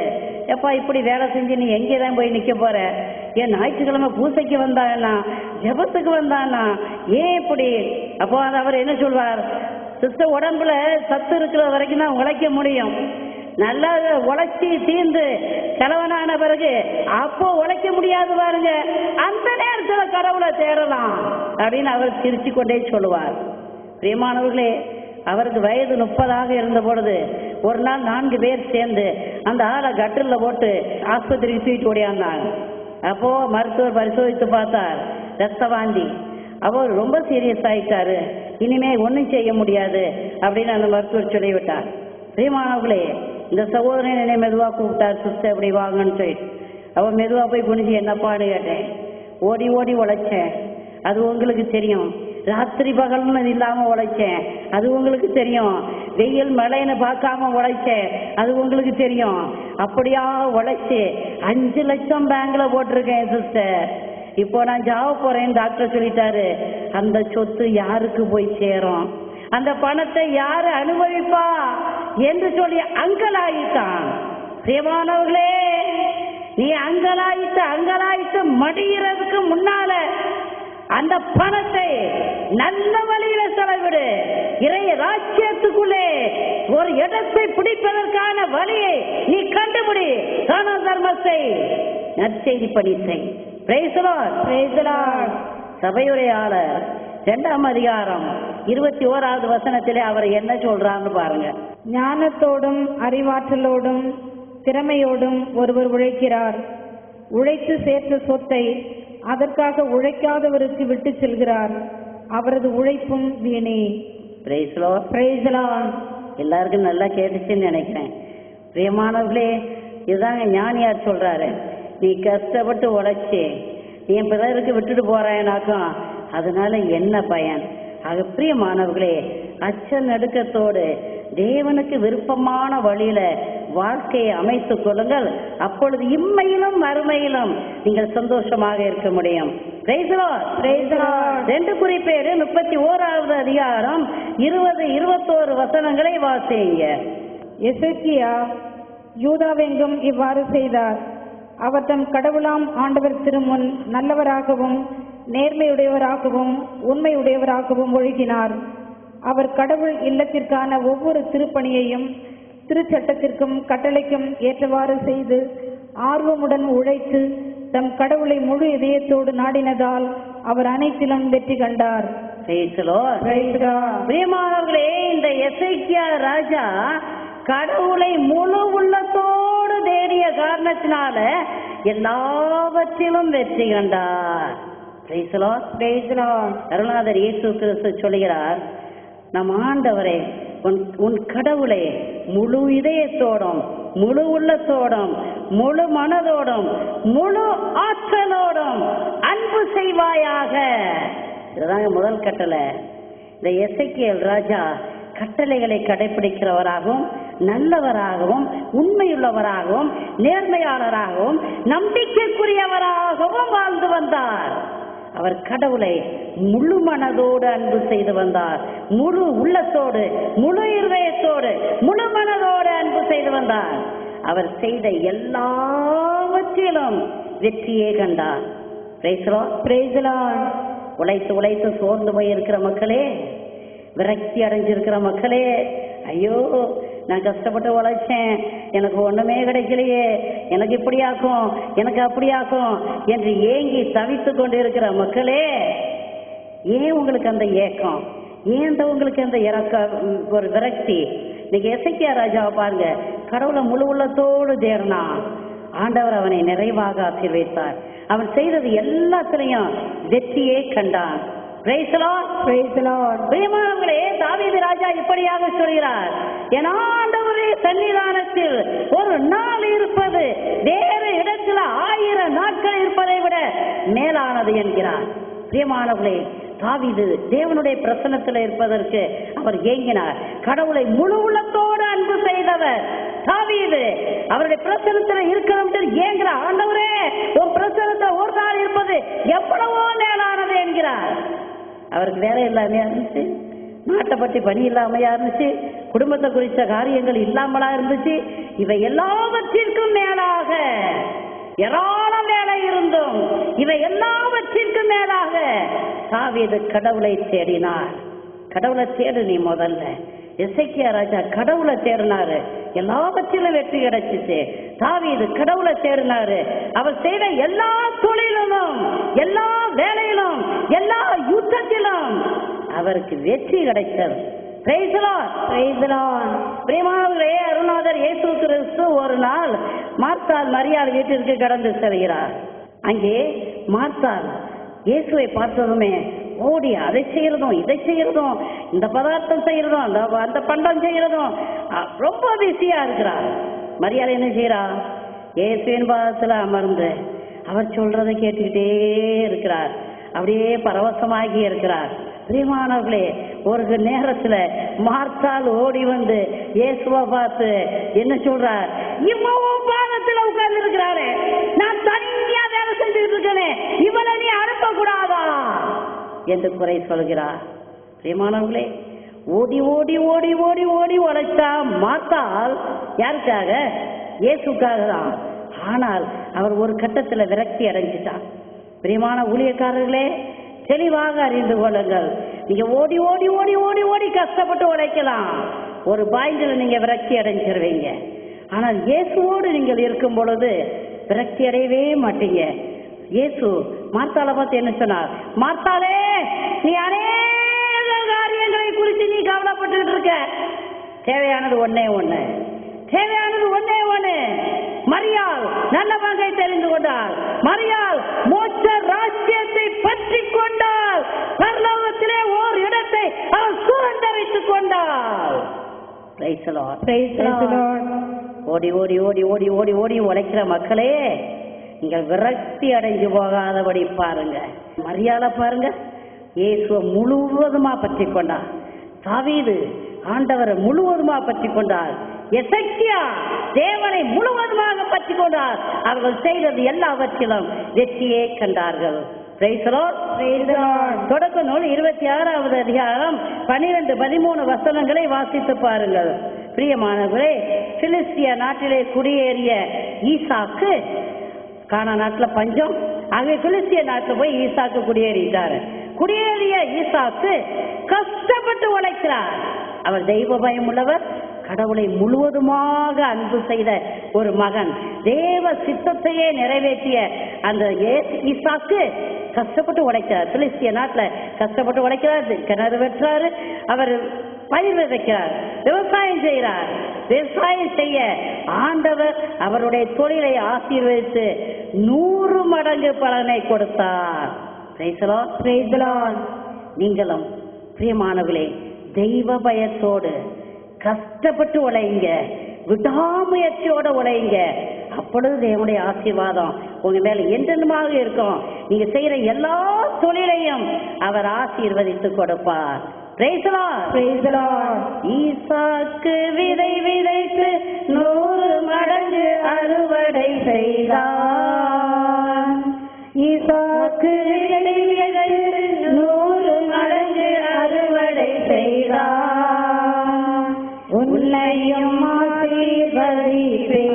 எப்பா இப்படி வேலை செஞ்சு நீ எங்கே தான் போய் நிற்க போற? ஏன் ஞாயிற்றுக்கிழமை பூசைக்கு வந்தான்னா, ஜெபத்துக்கு வந்தான்னா, ஏன் இப்படி? அப்போ அது அவர் என்ன சொல்வார், சிஸ்டர் உடம்புல சத்து இருக்கிற வரைக்கும் தான் உழைக்க முடியும், நல்லா உழைச்சி தீர்ந்து கிழவனான பிறகு அப்போ உழைக்க முடியாது பாருங்க, அந்த நேரத்தில் கடவுளை தேடலாம் அப்படின்னு அவர் சிரிச்சு கொண்டே சொல்லுவார். பிரியமானவர்களே, அவருக்கு வயது 30 இருந்த பொழுது ஒரு நாள் 4 பேர் சேர்ந்து அந்த ஆளை கட்டில போட்டு ஆஸ்பத்திரிக்கு தூக்கிட்டு ஓடியாந்தாங்க. அப்போ மருத்துவர் பரிசோதித்து பார்த்தார், ரத்த வாந்தி. அவர் ரொம்ப சீரியஸ் ஆயிட்டாரு, இனிமே ஒன்றும் செய்ய முடியாது அப்படின்னு அந்த மருத்துவர் சொல்லிவிட்டார். பிரியமானவர்களே, இந்த சகோதரன் என்னை மெதுவாக கூப்பிட்டார், சிஸ்டர் அப்படி வாங்கன்னு சொல்லிட்டு. அவன் மெதுவாக போய் குனிஞ்சு என்னப்பான்னு கேட்டேன். ஓடி ஓடி உழைச்சேன், அது உங்களுக்கு தெரியும். ராத்திரி பகல்னு இல்லாம உழைச்சேன், அது உங்களுக்கு தெரியும். வெயில் மழைன்னு பார்க்காம உழைச்சேன், அது உங்களுக்கு தெரியும். அப்படியா உழைச்சு 5 லட்சம் பேங்க்ல போட்டிருக்கேன் சிஸ்டர். இப்போ நான் ஜாவ போறேன்னு டாக்டர் சொல்லிட்டாரு. அந்த சொத்து யாருக்கு போய் சேரும், அந்த பணத்தை யாரு அனுபவிப்பா என்று சொல்லி அங்கலாயிட்டான். பிரியமானவர்களே, நீ அங்கலாயிட்டு மடிகிறதுக்கு முன்னால அந்த பணத்தை நல்ல வழியில செலவிடு. இறை ராஜ்யத்துக்குள்ளே ஒரு இடத்தை பிடிப்பதற்கான வழியை நீ கண்டுபிடி. தான தர்மத்தை நற்செய்தி பணி செய். Praise the Lord. Praise the Lord. சபையுரையாளர் 2ஆம் அதிகாரம் 21வது வசனத்திலே அவர் என்ன சொல்றான்னு பாருங்க. ஞானத்தோடும் அறிவாற்றலோடும் திறமையோடும் ஒருவர் உழைக்கிறார். உழைத்து சேர்த்த சொத்தை அதற்காக உழைக்காதவருக்கு விட்டு செல்கிறார். அவரது உழைப்பும் வீணே. Praise the Lord. Praise the Lord. எல்லாருக்கும் நல்லா கேட்டுச்சுன்னு நினைக்கிறேன். பிரியமானவர்களே, இதுதாங்க ஞானியார் சொல்றாரு. நீ கஷ்டப்பட்டு உழைச்சி நீ என் பிறருக்கு விட்டுட்டு போறாயனாக்கும் அதனால என்ன பயன்? ஆக பிரியமானவர்களே, அச்ச நடுக்கத்தோடு தேவனுக்கு விருப்பமான வழியில வாழ்க்கையை அமைத்துக் கொள்ளுங்கள். அப்பொழுது இம்மையிலும் மறுமையிலும் நீங்கள் சந்தோஷமாக இருக்க முடியும். Praise the Lord. Praise the Lord. 2 குறிப்பேடு 31வது அதிகாரம் 20-21 வசனங்களை வாசிங்க. எசேக்கியா யூதாவெங்கும் இவ்வாறு செய்தார். அவர் தம் கடவுளாம் ஆண்டவர் திருமுன் நல்லவராகவும் நேர்மையுடையவராகவும் உண்மையுடையவராகவும் ஒழுகினார். அவர் கடவுள் இல்லத்திற்கான ஒவ்வொரு திருப்பணியையும் திருச்சட்டத்திற்கும் கட்டளைக்கும் ஏற்றவாறு செய்து ஆர்வமுடன் உழைத்து தம் கடவுளை முழு இதயத்தோடு நாடினதால் அவர் அனைத்திலும் வெற்றி கண்டார். பிரியமானவர்களே, இந்த எசேக்கியா ராஜா கடவுளை முழு உள்ளத்தோடு தேடிய காரணத்தினால எல்லாவற்றிலும் வெற்றி கண்டார். அருளாதர் இயேசு கிறிஸ்து சொல்கிறார், நம் ஆண்டவரே உன் கடவுளை முழு இதயத்தோடும் முழு உள்ளத்தோடும் முழு மனதோடும் முழு ஆற்றலோடும் அன்பு செய்வாயாக. இதுதாங்க முதல் கட்டளை. இந்த எசேக்கியேல் ராஜா கட்டளைகளை கடைபிடிக்கிறவராகவும் நல்லவராகவும் உண்மையுள்ளவராகவும் நேர்மையாளராகவும் நம்பிக்கைக்குரியவராகவும் வாழ்ந்து வந்தார். அவர் கடவுளை முழு மனதோடு அன்பு செய்து வந்தார். முழு உள்ளத்தோடு முழு இதயத்தோடு முழு மனதோடு அன்பு செய்து வந்தார். அவர் செய்த எல்லாவற்றிலும் வெற்றியே கண்டார். உழைத்து உழைத்து சோர்ந்து போயிருக்கிற மக்களே, விரக்தி அடைஞ்சிருக்கிற மக்களே, ஐயோ நான் கஷ்டப்பட்டு உழைச்சேன், எனக்கு ஒன்றுமே கிடைக்கலையே, எனக்கு இப்படியாக்கும், எனக்கு அப்படியாக்கும் என்று ஏங்கி தவித்து கொண்டு இருக்கிற மக்களே, ஏன் உங்களுக்கு அந்த ஏக்கம், ஏன் உங்களுக்கு அந்த ஒரு விரக்தி? இன்னைக்கு எசேக்கியா ராஜாவை பாருங்க, கடவுளை முழு உள்ளத்தோடு தேடினான், ஆண்டவர் அவனை நிறைவாக ஆசீர்வதித்தார். அவன் செய்தது எல்லாத்திலையும் வெற்றியே கண்டான். Price the lord, praise the Lord. பிரியமானவர்களே, தாவீது ராஜா இப்படியாக சொல்கிறார், என் ஆண்டவரே சன்னிதானத்தில் ஒரு நாள் இருப்பது வேறு இடத்துல 1000 நாட்கள் இருப்பதை விட மேலானது என்கிறார். பிரியமானவர்களே, தாவீது தேவனுடைய பிரசன்னத்தில் இருப்பதற்கு அவர் ஏங்கினார். கடவுளை முழு உள்ளத்தோடு அன்பு செய்தவர் தாவீது. அவருடைய பிரசன்னத்தில் இருக்கணும் ஏங்குற ஆண்டவரே, உன் பிரசன்னத்தில் ஒரு நாள் இருப்பது எவ்வளவோ மேலானது என்கிறார். அவருக்கு வேலை இல்லாமையா இருந்துச்சு, நாட்டை பற்றி பணி இல்லாமையா இருந்துச்சு, குடும்பத்தை குறித்த காரியங்கள் இல்லாமலா இருந்துச்சு. இவை எல்லாவற்றிற்கும் மேலாக ஏராளம் வேலை இருந்தும் இவை எல்லாவற்றிற்கும் மேலாக தாவீது கடவுளை தேடினார். கடவுளை தேடு நீ முதல்ல. எசேக்கியா ராஜா கடவுளை தேடினாரு, எல்லாவற்றிலும் வெற்றி கிடைச்சிச்சு. தாவீது கடவுளை தேடினாரு, அவர் செய்த எல்லா தொழிலும், எல்லா வேலையிலும், எல்லா யுத்தத்திலும் அவருக்கு வெற்றி கிடைத்தது. Price the lord, praise the Lord. பிரியமானவர்களே, அருள்நாதர் இயேசு கிறிஸ்து ஒரு நாள் மார்த்தாள் மரியாள் வீட்டிற்கு கடந்து செல்கிறார். அங்கே மார்த்தாள் இயேசுவை பார்த்ததுமே ஓடி அதை செய்யறதும் இதை செய்யறதும், இந்த பதார்த்தம் செய்யறதும் அந்த பண்டம் செய்யறதும் ரொம்ப பிஸியா இருக்கிறார். மரியாதை என்ன செய்யறா? இயேசுவின் பாதத்துல அமர்ந்து அவர் சொல்றதை கேட்டுக்கிட்டே இருக்கிறார், அப்படியே பரவசமாகி இருக்கிறார். பிரியமானவர்களே, ஒரு நேரத்துல மார்த்தாள் ஓடி வந்து இயேசுவை பார்த்து என்ன சொல்றார்? இவன் பாதத்துல உட்கார்ந்து இருக்கிறாரு, நான் தனியா வேலை செஞ்சுட்டு இருக்கேனே, இவனை நீ அனுப்ப கூடாதா என்று குறை சொல்கிறார். பிரியமானவர்களே, ஓடி ஓடி ஓடி ஓடி ஓடி உழைச்சா மார்த்தாள் யாருக்காக? இயேசுக்காக தான். ஆனால் அவர் ஒரு கட்டத்துல விரக்தி அடைஞ்சிட்டார். பிரியமான ஊழியக்காரர்களே, தெளிவாக அறிந்து கொள்ளுங்கள். நீங்க ஓடி ஓடி ஓடி ஓடி ஓடி கஷ்டப்பட்டு உழைக்கலாம், ஒரு பாயிண்ட்ல நீங்க விரக்தி அடைஞ்சிருவீங்க. ஆனால் இயேசுவோடு நீங்கள் இருக்கும் பொழுது விரக்தி அடையவே மாட்டீங்க. இயேசு மார்த்தாளை பார்த்து என்ன சொன்னார்? மார்த்தாளே, நீ அநேக காரியங்களை குறித்து நீ கவலைப்பட்டு இருக்க, தேவையானது ஒன்னே ஒண்ணு, தேவையானது ஒன்னே ஒண்ணு. மரியாள் நல்ல வகை தெரிந்து கொண்டாள், மரியாள் மோட்ச ராஜ்யத்தை பற்றி கொண்டாள், பரலோகத்திலே ஓர் இடத்தை அவள் சுதந்திரித்துக் கொண்டாள். Price the lord, praise the Lord. ஓடி ஓடி ஓடி ஓடி ஓடி ஓடி உழைக்கிற மக்களே, நீங்கள் விரக்தி அடைஞ்சு போகாதபடி பாருங்க. மரியாதை பாருங்க, இயேசுவை முழுவதுமா பற்றி கொண்டார். தாவீது ஆண்டவரை முழுவதுமா பற்றி கொண்டார். எசேக்கியா தேவனை முழுவதுமாக பற்றி கொண்டார். அவர்கள் செய்தது எல்லாவற்றிலும் வெற்றியே கண்டார்கள். Price the lord, praise the Lord. தொடக்க நூல் 26வது அதிகாரம் 12-13 வசனங்களை வாசித்து பாருங்கள். பிரியமானவர்களே, பிலிஸ்திய நாட்டிலே குடியேறிய ஈசாக்கு, கானா நாட்டுல பஞ்சம், அங்கே பிலிஸ்திய நாட்டுல போய் ஈசாக்கு குடியேறிட்டாரு. குடியேறிய ஈசாக்கு கஷ்டப்பட்டு உழைக்கிறார். அவர் தெய்வ பயம் உள்ளவர், கடவுளை முழுவதுமாக அன்பு செய்த ஒரு மகன், தேவ சித்தத்தையே நிறைவேற்றிய அந்த ஈசாக்கு கஷ்டப்பட்டு உழைக்கிறார். பிலிஸ்திய நாட்டுல கஷ்டப்பட்டு உழைக்கிறார், கிணறு வெட்டுறாரு, அவர் பயிர் விதைக்கிறார், விவசாயம் செய்கிறார். விவசாயம் செய்ய ஆண்டவர் அவருடைய தொழிலை ஆசீர்வதித்து 100 மடங்கு பலனை கொடுத்தார். Price the lord, praise the Lord. நீங்களும் பிரியமானவர்களே, தெய்வ பயத்தோடு கஷ்டப்பட்டு உழைங்க, விடாமுயற்சியோட உழைங்க. அப்பொழுது தேவனுடைய ஆசீர்வாதம் உங்க மேல என்றென்றுமாக இருக்கும். நீங்க செய்யற எல்லா தொழிலையும் அவர் ஆசீர்வதித்து கொடுப்பார். Praise the lord, praise the lord. Isaac விதை விதைத்து 100 மடங்கு அறுவடை செய்தார். ஈசாக்கு விதை விதைத்து 100 மடங்கு அறுவடை செய்தார். உன்னையும் ஆசீர்வதிப்பேன்,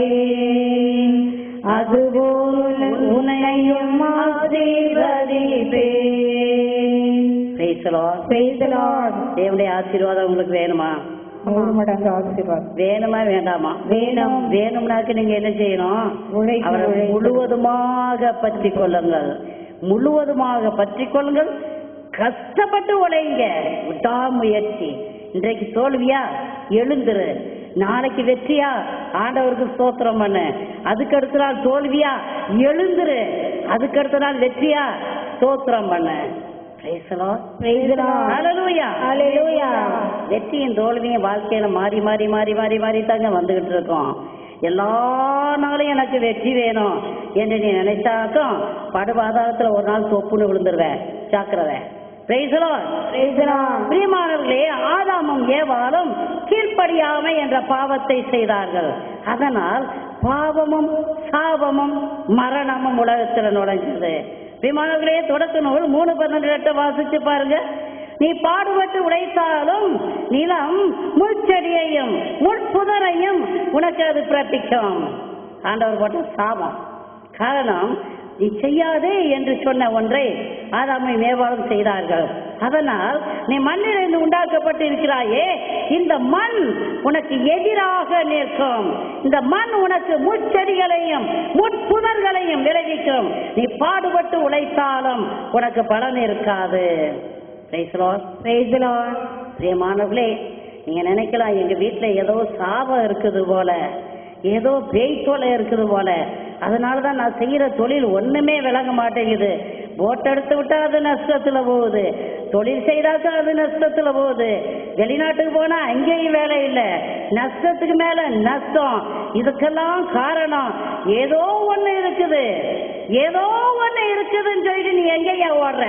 அதுபோல் உன்னையும் ஆசீர்வதிப்பேன். Price the lord, praise the Lord. தேவனுடைய ஆசீர்வாதம் உங்களுக்கு வேணுமா? 100 மடங்கு ஆசீர்வாதம். வேணுமா வேண்டாமா? வேணும். வேணும்னாக்க நீங்க என்ன செய்யணும்? அவரை முழுவதுமாக பற்றி கொள்ளுங்கள், முழுவதுமாக பற்றி கொள்ளுங்கள். கஷ்டப்பட்டு உழைங்க, விடாமுயற்சி. இன்றைக்கு தோல்வியா, எழுந்துரு. நாளைக்கு வெற்றியா, ஆண்டவருக்கு ஸ்தோத்திரம் பண்ணு. அதுக்கு அடுத்த நாள் தோல்வியா, எழுந்துரு. அதுக்கு அடுத்த நாள் வெற்றியா, ஸ்தோத்திரம் பண்ணு. வெற்றியும் தோல்வியும் வாழ்க்கையில மாறி மாறி மாறி மாறி மாறி தாங்க வந்துகிட்டு இருக்கோம். எல்லா நாளும் எனக்கு வெற்றி வேணும் என்று நீ நினைச்சாக்கும் படுபாதாரத்துல ஒரு நாள் தொப்புன்னு விழுந்துருவேன். ஜாக்கிரதை. பிரியமானவர்களே, ஆதாமும் ஏவாளும் கீழ்ப்படியாமை என்ற பாவத்தை செய்தார்கள். அதனால் பாவமும் சாபமும் மரணமும் உலகத்தில் நுழைஞ்சது. பிரியமானவர்களே, தொடக்க நூல் 3:12 வாசிச்சு பாருங்க. நீ பாடுபட்டு உழைத்தாலும் நிலம் முள்செடியையும் முட்புதரையும் உனக்கு அது பிறப்பிக்கும். ஆண்டவர் போட்ட சாபம். காரணம், நீ செய்யாதே என்று சொன்ன ஒன்றை ஆதாமும் ஏவாளும் செய்தார்கள். அதனால் நீ மண்ணிலிருந்து உண்டாக்கப்பட்டு இருக்கிறாயே, இந்த மண் உனக்கு எதிராக நிற்கும். இந்த மண் உனக்கு முட்செடிகளையும் முட்புதர்களையும் விளைவிக்கும். நீ பாடுபட்டு உழைத்தாலும் உனக்கு பலன் இருக்காது. பிரியமானவர்களே, நீங்க நினைக்கலாம் எங்க வீட்டுல ஏதோ சாபம் இருக்குது போல, ஏதோ பேய் தொலை இருக்குது போல, அதனாலதான் நான் செய்யற தொழில் ஒண்ணுமே விளங்க மாட்டேங்குது. போட் எடுத்து விட்டா அது நஷ்டத்துல போகுது, தொழில் செய்தாக்கா அது நஷ்டத்துல போகுது, வெளிநாட்டுக்கு போனா அங்கேயும் வேலை இல்லை, நஷ்டத்துக்கு மேல நஷ்டம். இதுக்கெல்லாம் காரணம் ஏதோ ஒண்ணு இருக்குது, ஏதோ ஒண்ணு இருக்குதுன்னு சொல்லிட்டு நீ எங்கேயா ஓடுற?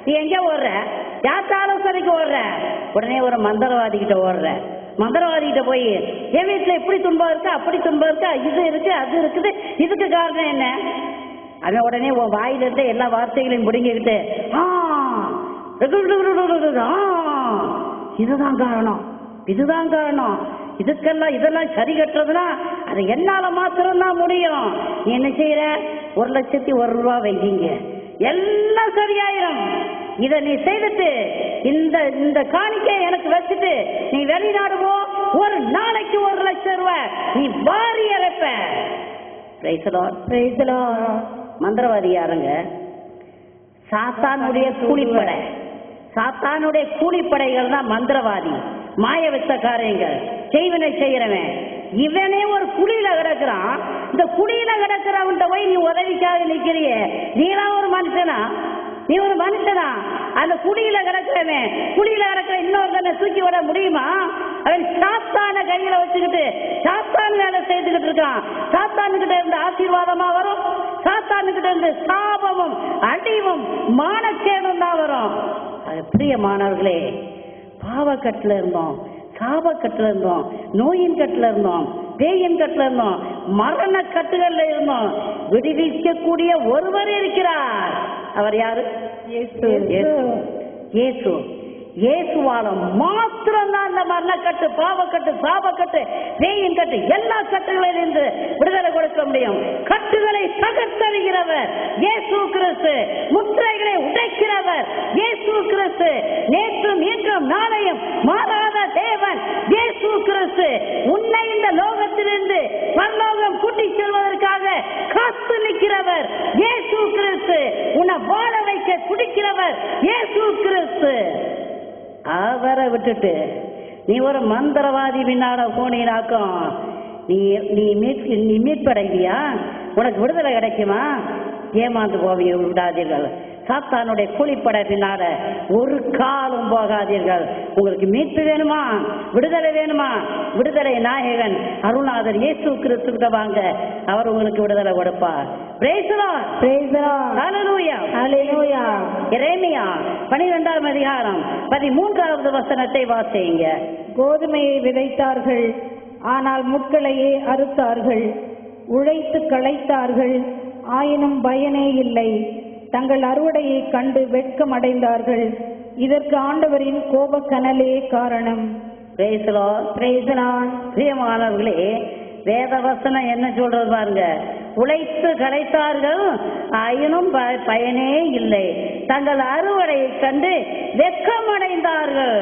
நீ எங்க ஓடுற? யாத்த ஆலோசனைக்கு ஓடுற? உடனே ஒரு மந்திரவாதி கிட்ட ஓடுற. மந்திரவாதி கிட்ட போய் என் வீட்டுல இப்படி துன்பம் இருக்கா, அப்படி துன்பம் இருக்கா, இது இருக்கு அது இருக்குது, இதுக்கு காரணம் என்ன? அவன் உடனே உன் வாயில இருந்து எல்லா வார்த்தைகளையும் முடிங்கிக்கிட்டு இதுதான் காரணம், இதுதான் காரணம், இதுக்கெல்லாம் இதெல்லாம் சரி கட்டுறதுனா அது என்னால மாத்திரம்தான் முடியும். நீ என்ன செய்யற? 1,01 ரூபா வைங்க, எல்லாம் சரியாயிரும். இத நீ செய்துட்டு இந்த காணிக்கை எனக்கு வச்சுட்டு நீ வெளிநாடு போ, ஒரு நாளைக்கு 1 லட்சம் ரூபாய் நீ வாரி இறைப்ப. மந்திரவாதி யாருங்க? சாத்தானுடைய கூலிப்படை. சாத்தானுடைய கூலிப்படைகள் தான் மந்திரவாதி, மாய வித்தக்காரங்கள், செய்வனை செய்யறவன். இவனே ஒரு குழியில கிடக்குறான். இந்த குழியில கிடக்கிறவன்ட்ட போய் நீ உதவிக்காக நிக்கிறிய, நீலாம் ஒரு மனுஷனா? நீ ஒரு மனுஷனா? அந்த குழியில கிடக்கிறவன், குழியில கிடக்கிற இன்னொருத்தனை தூக்கி விட முடியுமா? அவன் சாத்தான கையில வச்சுக்கிட்டு சாத்தான் வேலை செய்துகிட்டு இருக்கான். சாத்தானுக்கிட்ட இருந்து ஆசீர்வாதமா வரும், சாத்தானுக்கிட்ட இருந்து சாபமும் அடிவும் மானக்கேடும் தான் வரும். அது பிரியமானவர்களே, பாவக்கட்டுல இருந்தோம், சாபக்கட்டுல இருந்தோம், நோயின் கட்டுல இருந்தோம், பேயின் கட்டுல இருந்தோம், மரண கட்டுகள்ல இருந்தோம். விடுவிக்கக்கூடிய ஒருவர் இருக்கிறார். அவர் யாரு? இயேசு. இயேசுவால மாத்திரம்தான் அந்த மரணக்கட்டு, பாவக்கட்டு, சாபக்கட்டு, பேயின் கட்டு, எல்லா கட்டுகளிலிருந்து விடுதலை கொடுக்க முடியும். கட்டுகளை தகர்த்தறிகிறவர் இயேசு கிறிஸ்து, முத்திரைகளை உடைக்கிறவர் இயேசு கிறிஸ்து, நேற்றும் இன்றும் நாளையும் மாறாத தேவன் இயேசு கிறிஸ்து. உன்னை இந்த லோகத்திலிருந்து பரலோகம் கூட்டிச் செல்வதற்காக காத்து நிற்கிறவர் இயேசு கிறிஸ்து. உன்னை வாழ வைக்க துடிக்கிறவர் இயேசு கிறிஸ்து. அவரை விட்டுட்டு நீ ஒரு மந்திரவாதி பின்னாட போனீனாக்கும் நீ மீட்படைவியா? உனக்கு விடுதலை கிடைக்குமா? ஏமாந்து போவீங்க, விடாதீர்கள். சாத்தானுடைய கூலிப்படை பின்னாட ஒரு காலம் போகாதீர்கள். உங்களுக்கு மீட்பு வேணுமா? விடுதலை வேணுமா? விடுதலை நாயகன் அருள்நாதர் இயேசு கிறிஸ்துவிட்ட வாங்க, அவர் உங்களுக்கு விடுதலை கொடுப்பார். எரேமியா 12ஆம் அதிகாரம் 13வது வசனத்தை வாசிங்க. கோதுமையை விதைத்தார்கள், ஆனால் முட்களையே அறுத்தார்கள். உழைத்து களைத்தார்கள், ஆயினும் பயனே இல்லை. தங்கள் அறுவடையை கண்டு வெட்கம் அடைந்தார்கள். இதற்கு ஆண்டவரின் கோபக்கனலே காரணம். பிரியமானவர்களே, வேதவசனம் என்ன சொல்றது பாருங்க. உழைத்து களைத்தார்கள், ஆயினும் பயனே இல்லை. தங்கள் அறுவடையை கண்டு வெட்கம் அடைந்தார்கள்.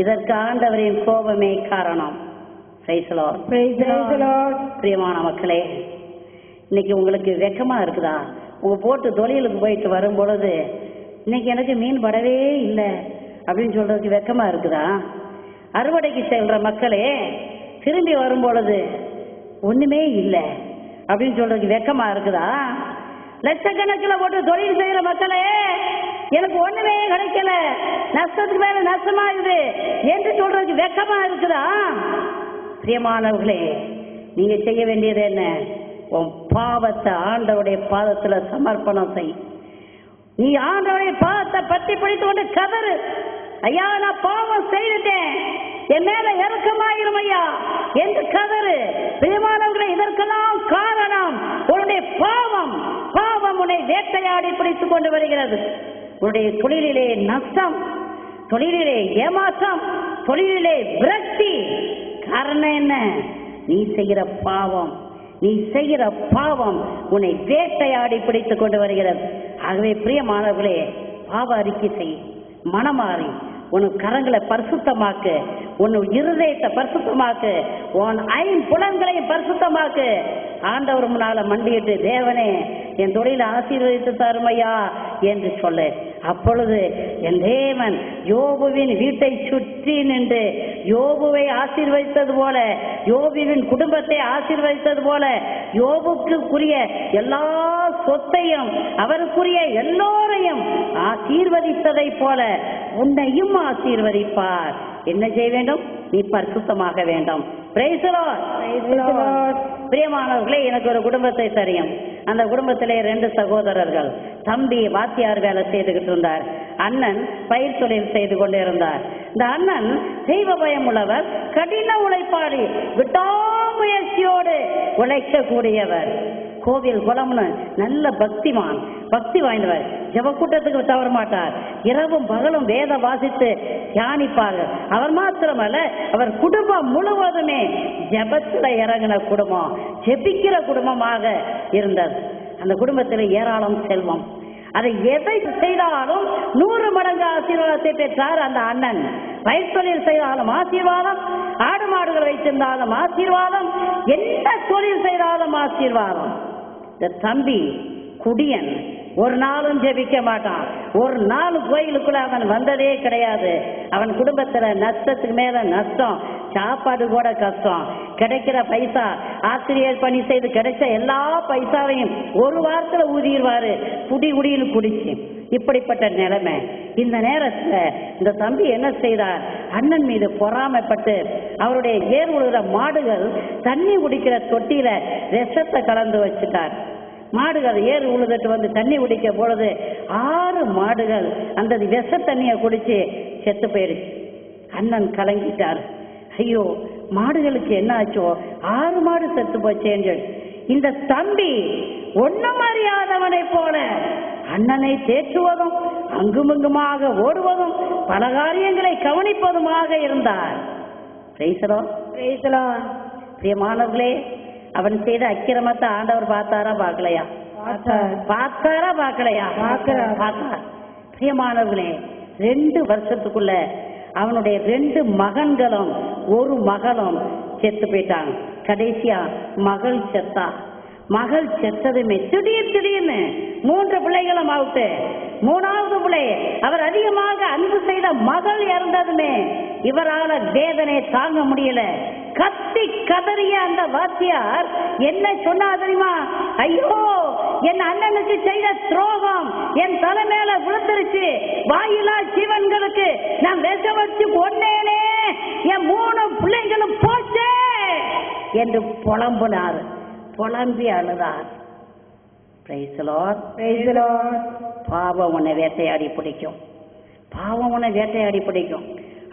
இதற்கு ஆண்டவரின் கோபமே காரணம். Praise the Lord. Praise the Lord. பிரியமான மக்களே, இன்னைக்கு உங்களுக்கு வெக்கமா இருக்குதா? உங்க போட்டு தொழிலுக்கு போயிட்டு வரும் பொழுது இன்னைக்கு எனக்கு மீன் படவே இல்லை அப்படின்னு சொல்றதுக்கு வெக்கமா இருக்குதா? அறுவடைக்கு செல்ற மக்களே திரும்பி வரும் பொழுது ஒண்ணுமே இல்லை அப்படின்னு சொல்றதுக்கு வெக்கமா இருக்குதா? லட்சக்கணக்கில் போட்டு தொழில் செய்யற மக்களே எனக்கு ஒண்ணுமே கிடைக்கல, நஷ்டத்துக்கு மேல நஷ்டமாகுது என்று சொல்றதுக்கு வெக்கமா இருக்குதா? பிரியமானவர்களே, நீங்க செய்ய வேண்டியது என்ன? உன் பாவத்தை ஆண்டவருடைய பாதத்துல சமர்ப்பணம் செய். நீ ஆண்டவருடைய பாவத்தை பற்றி பிடித்து கொண்டு கதறு, ஐயா நான் பாவம் செய்துட்டேன், என் மேல இறக்கமாயிரும் ஐயா என்று கதறு. பிரியமானவர்களே, இதற்கெல்லாம் காரணம் உன்னுடைய பாவம். பாவம் உன்னை வேட்டையாடி பிடித்துக் கொண்டு வருகிறது. உன்னுடைய தொழிலிலே நஷ்டம், தொழிலிலே ஏமாற்றம், தொழிலிலே விரக்தி. காரணம் என்ன? நீ செய்கிற பாவம். நீ செய்கிற பாவம் உன்னை வேட்டையாடி பிடித்துக் கொண்டு வருகிறது. ஆகவே பிரியமானவர்களே, பாவ அறிக்கை செய், மனமாறி உன் கரங்களை பரிசுத்தமாக்கு, உன் இருதயத்தை பரிசுத்தமாக்கு, உன் ஐம்புலன்களையும் பரிசுத்தமாக்கு. ஆண்டவர் முன்னால மண்டியிட்டு, தேவனே என் தொழிலை ஆசீர்வதித்து தருமையா என்று சொல்லு. அப்பொழுது என் தேவன் யோபுவின் வீட்டை சுற்றி நின்று யோபுவை ஆசீர்வதித்தது போல, யோபுவின் குடும்பத்தை ஆசீர்வதித்தது போல, யோபுக்குரிய எல்லா சொத்தையும் அவருக்குரிய எல்லோரையும் ஆசீர்வதித்ததை போல உன்னையும் ஆசீர்வதிப்பார். என்ன செய்ய வேண்டும்? நீ பரிசுத்தமாக வேண்டும். Praise the Lord. Praise the Lord. பிரியமானவர்களே, எனக்கு ஒரு குடும்பத்தை தெரியும். அந்த குடும்பத்திலே 2 சகோதரர்கள். தம்பி வாத்தியார் வேலை செய்துகிட்டு இருந்தார், அண்ணன் பயிர் தொழில் செய்து கொண்டிருந்தார். இந்த அண்ணன் தெய்வ பயம் உள்ளவர், கடின உழைப்பாளி, விடாமுயற்சியோடு உழைக்கக்கூடியவர். கோவில் குளம்னு நல்ல பக்திமான், பக்தி வாய்ந்தவர். ஜெப கூட்டத்துக்கு தவற மாட்டார். இரவும் பகலும் வேத வாசித்து தியானிப்பார்கள். அவர் மாத்திரமல்ல, அவர் குடும்பம் முழுவதுமே ஜெபத்துல இறங்கின குடும்பம், ஜெபிக்கிற குடும்பமாக இருந்தது. அந்த குடும்பத்தில் ஏராளம் செல்வம். அதை எதை செய்தாலும் 100 மடங்கு ஆசீர்வாதத்தை பெற்றார் அந்த அண்ணன். பயிர் தொழில் செய்தாலும் ஆசீர்வாதம், ஆடு மாடுகள் வைத்திருந்தாலும் ஆசீர்வாதம், என்ன தொழில் செய்தாலும் ஆசீர்வாதம். இந்த தம்பி குடியன், ஒரு நாளும் ஜெபிக்க மாட்டான். ஒரு நாள் கோயிலுக்குள்ள அவன் வந்ததே கிடையாது. அவன் குடும்பத்துல நஷ்டத்துக்கு மேல நஷ்டம், சாப்பாடு கூட கஷ்டம். கிடைக்கிற பைசா, ஆசிரியர் பணி செய்து கிடைச்ச எல்லா பைசாவையும் ஒரு வாரத்துல ஊதிடுவாரு, குடின்னு குடிச்சு. இப்படிப்பட்ட நிலைமை. இந்த நேரத்துல இந்த தம்பி என்ன செய்தார்? அண்ணன் மீது பொறாமைப்பட்டு அவருடைய ஏர் உழுகிற மாடுகள் தண்ணி குடிக்கிற தொட்டியில விஷத்தை கலந்து வச்சுட்டார். மாடுகள் ஏறு உழுதுட்டு வந்து தண்ணி குடிக்க பொழுது 6 மாடுகள் அந்த விஷ தண்ணியை குடிச்சு செத்து போயிடுச்சு. அண்ணன் கலங்கிட்டார். ஐயோ, மாடுகளுக்கு என்ன ஆச்சோ, 6 மாடு செத்து போச்சேன்னு. இந்த தம்பி ஒன்னும் அறியாதவனை போல அண்ணனை தேற்றுவதும் அங்குமங்குமாக ஓடுவதும் பல காரியங்களை கவனிப்பதுமாக இருந்தார். Praise the Lord. Praise the Lord. பிரியமானவர்களே, அவன் செய்த அக்கிரமத்தை ஆண்டவர் பார்த்தாரா பார்க்கலையா? பார்த்தாரா பார்க்கலையா? பார்த்தார். பிரியமானவர்களே, 2 வருஷத்துக்குள்ள அவனுடைய 2 மகன்களும் 1 மகளும் செத்து போயிட்டாங்க. கடைசியா மகள் செத்தா. மகள் செத்ததுமே திடீர்னு 3 பிள்ளைகளும் அவுட்டு. 3வது பிள்ளை அவர் அதிகமாக அன்பு செய்த மகள் இறந்ததுமே இவரால வேதனை தாங்க முடியல. கத்தி கதறிய அந்த வாத்தியார் என்ன சொன்னா தெரியுமா? ஐயோ, என் அண்ணனுக்கு செய்த துரோகம் என் தலை மேல விழுந்துருச்சு. வாயிலா ஜீவன்களுக்கு நான் விஷ வச்சு கொன்னேனே, என் 3 பிள்ளைகளும் போச்சே என்று புலம்புனார். புலம்பி அழுதார். Praise the Lord. Praise the Lord. பாவம் உன்னை வேட்டையாடி பிடிக்கும். பாவம் உன்னை வேட்டையாடி பிடிக்கும்.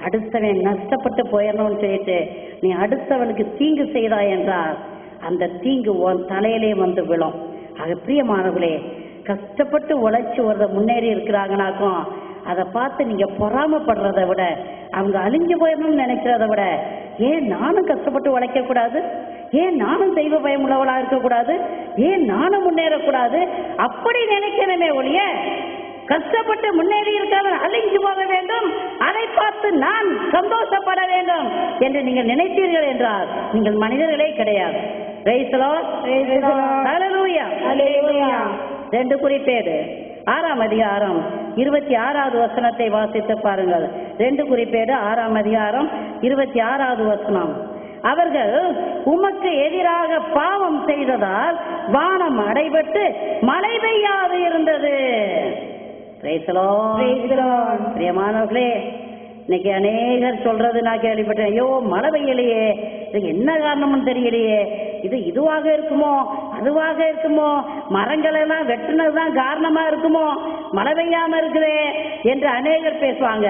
அடுத்தவன் நஷ்டப்பட்டு போயிடணும்னு சொல்லிட்டு நீ அடுத்தவனுக்கு தீங்கு செய்தாய் என்றால் அந்த தீங்கு உன் தலையிலே வந்து விழும். ஆக பிரியமானவர்களே, கஷ்டப்பட்டு உழைச்சி ஒரு முன்னேறி இருக்கிறாங்கனாக்கும் அதை பார்த்து நீங்க பொறாமப்படுறதை விட, அவங்க அழிஞ்சு போயிடணும்னு நினைக்கிறத விட, ஏன் நானும் கஷ்டப்பட்டு உழைக்க கூடாது, ஏன் நானும் தெய்வ பயம் உள்ளவளா இருக்கக்கூடாது, ஏன் நானும் முன்னேறக்கூடாது, அப்படி நினைக்கணுமே ஒழிய கஷ்டப்பட்டு முன்னேறி இருக்கிறவன் அழிஞ்சு போக வேண்டும், அதை பார்த்து நான் சந்தோஷப்பட வேண்டும் என்று நீங்கள் நினைத்தீர்கள் என்றால் நீங்கள் மனிதர்களே கிடையாது. Praise the Lord. Hallelujah. Hallelujah. 2 குறிப்பேடு 6ஆம் அதிகாரம் 26வது வசனத்தை வாசித்து பாருங்கள். 2 குறிப்பேடு 6ஆம் அதிகாரம் 26வது வசனம். அவர்கள் உமக்கு எதிராக பாவம் செய்ததால் வானம் அடைபட்டு மழை பெய்யாது இருந்தது. Praise the Lord. Praise the Lord. பிரியமானவர்களே, இன்னைக்கு அநேகர் சொல்றது நான் கேள்விப்பட்டேன், ஐயோ மழை பெய்யலையே, இது என்ன காரணம்னு தெரியலையே, இதுவாக இருக்குமோ அதுவாக இருக்குமோ, மரங்கள் எல்லாம் வெட்டுனதுதான் காரணமா இருக்குமோ, மழை பெய்யாம இருக்குதே என்று அநேகர் பேசுவாங்க.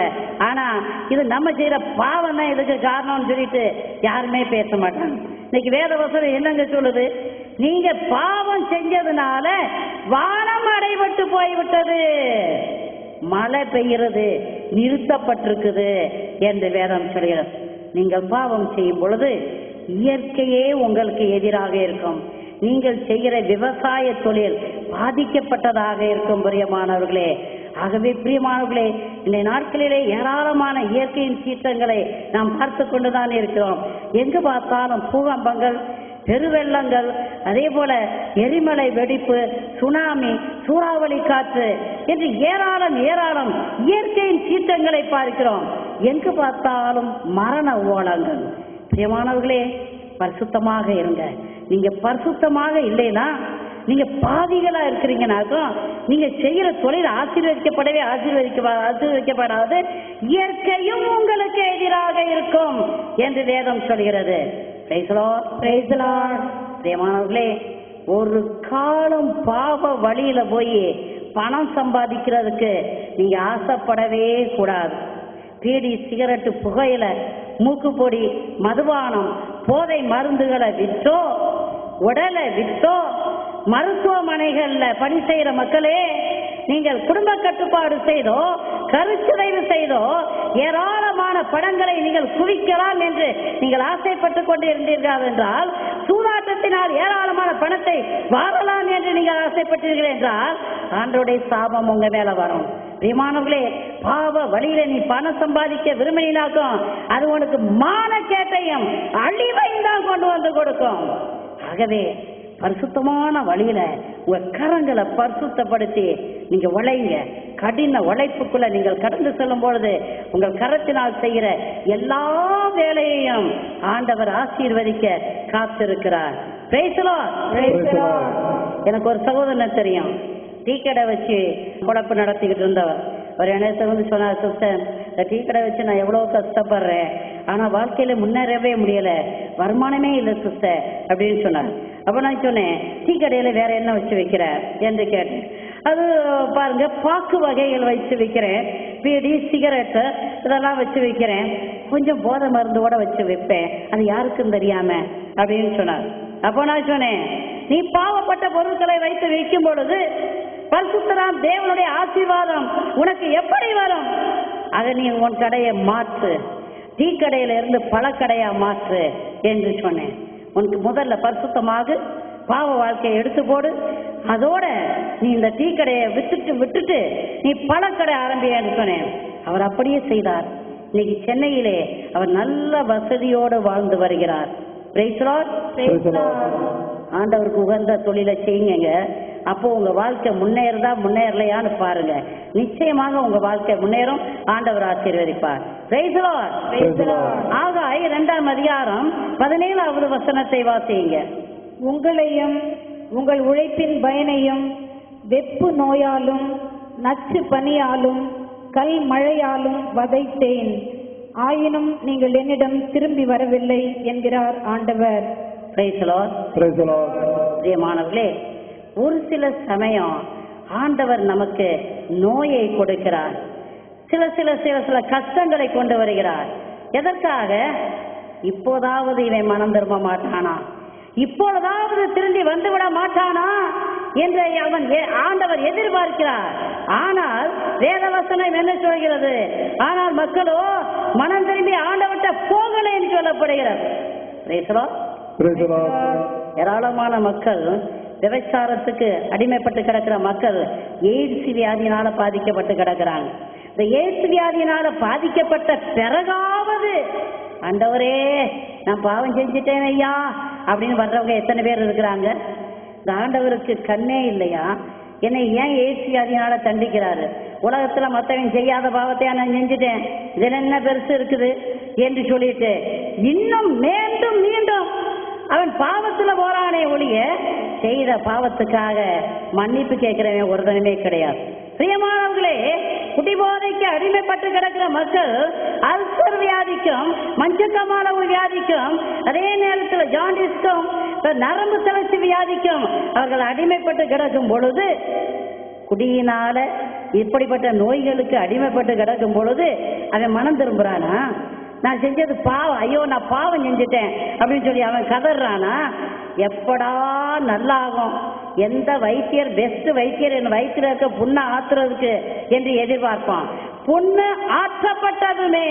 ஆனா இது நம்ம செய்யற பாவம் தான் இதுக்கு காரணம்னு சொல்லிட்டு யாருமே பேச மாட்டாங்க. இன்னைக்கு வேதவசனம் என்னங்க சொல்லுது? நீங்க பாவம் செஞ்சதுனால வானம் அடைபட்டு போய்விட்டது, மழை பெய்கிறது நிறுத்தப்பட்டிருக்குது என்று வேதம் சொல்கிறது. நீங்கள் பாவம் செய்யும் பொழுது இயற்கையே உங்களுக்கு எதிராக இருக்கும். நீங்கள் செய்கிற விவசாய தொழில் பாதிக்கப்பட்டதாக இருக்கும் பிரியமானவர்களே. ஆகவே பிரியமானவர்களே, இந்த நாட்களிலே ஏராளமான இயற்கையின் சீற்றங்களை நாம் பார்த்து கொண்டுதான் இருக்கிறோம். எங்கு பார்த்தாலும் பூகம்பங்கள், பெருவெள்ளங்கள், அதே போல எரிமலை வெடிப்பு, சுனாமி, சூறாவளி காற்று என்று ஏராளம் இயற்கையின் சீற்றங்களை பார்க்கிறோம். எங்கு பார்த்தாலும் மரண ஓலங்கள். பிரியமானவர்களே, பரிசுத்தமாக இருங்க. நீங்க பரிசுத்தமாக இல்லைன்னா நீங்க பாவிகளா இருக்கிறீங்கன்னாக்கும் நீங்க செய்யற தொழில் ஆசீர்வதிக்கப்படாது, இயற்கையும் உங்களுக்கு எதிராக இருக்கும் என்று வேதம் சொல்கிறது. பிரியமானவர்களே, ஒரு காலம் பாவ வழியில போய் பணம் சம்பாதிக்கிறதுக்கு நீங்க ஆசைப்படவே கூடாது. பீடி, சிகரெட்டு, புகையில, மூக்குப்பொடி, மதுபானம், போதை மருந்துகளை விற்றோ, உடலை விற்றோ, மருத்துவமனைகள்ல பணி செய்யற மக்களே, நீங்கள் குடும்ப கட்டுப்பாடு செய்தோ, கருச்சிதைவு செய்தோ ஏராளமான பணங்களை நீங்கள் குவிக்கலாம் என்று நீங்கள் ஆசைப்பட்டுக் கொண்டு இருந்தீர்கள் என்றால், சூதாட்டத்தினால் ஏராளமான பணத்தை வாழலாம் என்று நீங்கள் ஆசைப்பட்டீர்கள் என்றால் ஆண்டவருடைய சாபம் உங்க மேல வரும். பிரியமானவர்களே, பாவ வழியில நீ பணம் சம்பாதிக்க விரும்பினாக்கும் அது உனக்கு மானக்கேட்டையும் அழிவையும் தான் கொண்டு வந்து கொடுக்கும். ஆகவே பரிசுத்தமான வழியில உங்க கரங்களை பரிசுத்தப்படுத்தி நீங்க உழைங்க. கடின உழைப்புக்குள்ள நீங்கள் கடந்து செல்லும் பொழுது உங்கள் கரத்தினால் செய்கிற எல்லா வேலையையும் ஆண்டவர் ஆசீர்வதிக்க காத்திருக்கிறார். Praise the Lord. எனக்கு ஒரு சகோதரன் தெரியும், டீ கடை வச்சு குழப்பு நடத்திக்கிட்டு இருந்தவர். ஒரு இணையத்தை வந்து சொன்னார், சிஸ்டர் இந்த டீ கடை வச்சு நான் எவ்வளோ கஷ்டப்படுறேன், ஆனால் வாழ்க்கையில முன்னேறவே முடியல, வருமானமே இல்லை சிஸ்டர் அப்படின்னு சொன்னார். அப்போ நான் சொன்னேன், டீ கடையில் வேற என்ன வச்சு வைக்கிற என்று கேட்டேன். அது பாருங்க, பாக்கு வகைகள் வச்சு வைக்கிறேன், பீடி, சிகரெட்டு இதெல்லாம் வச்சு வைக்கிறேன், கொஞ்சம் போதை மருந்தோட வச்சு வைப்பேன், அது யாருக்கும் தெரியாம அப்படின்னு சொன்னார். அப்போ நான் சொன்னேன், நீ பாவப்பட்ட பொருட்களை வைத்து வைக்கும் பொழுது பரிசுத்தராம் தேவனுடைய ஆசீர்வாதம் உனக்கு எப்படி வரும்? அதை நீ உன் கடையை மாற்று, டீ கடையில இருந்து பழக்கடையா மாற்று என்று சொன்னேன். உனக்கு முதல்ல பரிசுத்தமாக பாவ வாழ்க்கையை எடுத்து போடு, அதோட நீ இந்த டீ கடையை விட்டுட்டு நீ பழக்கடை ஆரம்பியான்னு சொன்னேன். அவர் அப்படியே செய்தார். இன்னைக்கு சென்னையிலே அவர் நல்ல வசதியோடு வாழ்ந்து வருகிறார். Praise the Lord. ஆண்டவருக்கு உகந்த தொழிலை செய்யுங்க. அப்போ உங்க வாழ்க்கை முன்னேறதா முன்னேறலையான்னு பாருங்க. நிச்சயமாக உங்க வாழ்க்கை முன்னேறும், ஆண்டவர் ஆசீர்வதிப்பார். Praise the Lord. ஆகாய் 2ஆம் அதிகாரம் 17வது வசனத்தை வாசியுங்க. உங்களையும் உங்கள் உழைப்பின் பயனையும் வெப்பு நோயாலும் நச்சு பனியாலும் கல் மழையாலும் வதைத்தேன், ஆயினும் நீங்கள் என்னிடம் திரும்பி வரவில்லை என்கிறார் ஆண்டவர். Praise the Lord. பிரியமானவர்களே, ஒரு சில சமயம் ஆண்டவர் நமக்கு நோயை கொடுக்கிறார், சில கஷ்டங்களை கொண்டு வருகிறார். எதற்காக? இப்போதாவது இவன் மனம் திரும்ப மாட்டானா, இப்பொழுதாவது திரும்பி வந்துவிட மாட்டானா என்று ஆண்டவர் எதிர்பார்க்கிறார். ஆனால் வேதவசனம் என்ன சொல்கிறது? ஆனால் மக்களோ மனம் திரும்பி ஆண்டவர்கிட்ட போகலை என்று சொல்லப்படுகிறது. ஏராளமான மக்கள் விபச்சாரத்துக்கு அடிமைப்பட்டு கிடக்கிற மக்கள் எய்ட்ஸ் வியாதியினால பாதிக்கப்பட்டு கிடக்கிறாங்க. இந்த எய்ட்ஸ் வியாதியினால பாதிக்கப்பட்ட பிறகாவது ஆண்டவரே நான் பாவம் செஞ்சுட்டேன் ஐயா அப்படின்னு வர்றவங்க எத்தனை பேர் இருக்கிறாங்க? இந்த ஆண்டவருக்கு கண்ணே இல்லையா? என்னை ஏன் எய்ட்ஸ் வியாதியினால தண்டிக்கிறாரு? உலகத்துல மற்றவன் செய்யாத பாவத்தையா நான் செஞ்சுட்டேன், இதுல என்ன பெருசு இருக்குது என்று சொல்லிட்டு இன்னும் மீண்டும் மீண்டும் அவன் பாவத்துல போறானே ஒழிய செய்த பாவத்துக்காக மன்னிப்பு கேட்கிறவன் ஒருதனமே கிடையாது. பிரியமானவர்களே, குடிபோதைக்கு அடிமைப்பட்டு கிடக்கிற மக்கள் அல்சர் வியாதிக்கும் மஞ்சக்காமால வியாதிக்கும் அதே நேரத்தில் ஜாண்டிஸ்க்கும் நரம்பு தளர்ச்சி வியாதிக்கும் அவர்கள் அடிமைப்பட்டு கிடக்கும் பொழுது, குடியினால இப்படிப்பட்ட நோய்களுக்கு அடிமைப்பட்டு கிடக்கும் பொழுது அவன் மனம் திரும்புறானா? நான் செஞ்சது பாவம், ஐயோ நான் பாவம் செஞ்சுட்டேன் அப்படின்னு சொல்லி அவன் கதறானா? எப்படா நல்லாகும், எந்த வைத்தியர் பெஸ்ட் வைத்தியர் என் வயிற்றுல இருக்க புண்ணை ஆத்துறதுக்கு என்று எதிர்பார்ப்பான். புண்ணு ஆற்றப்பட்டதுமே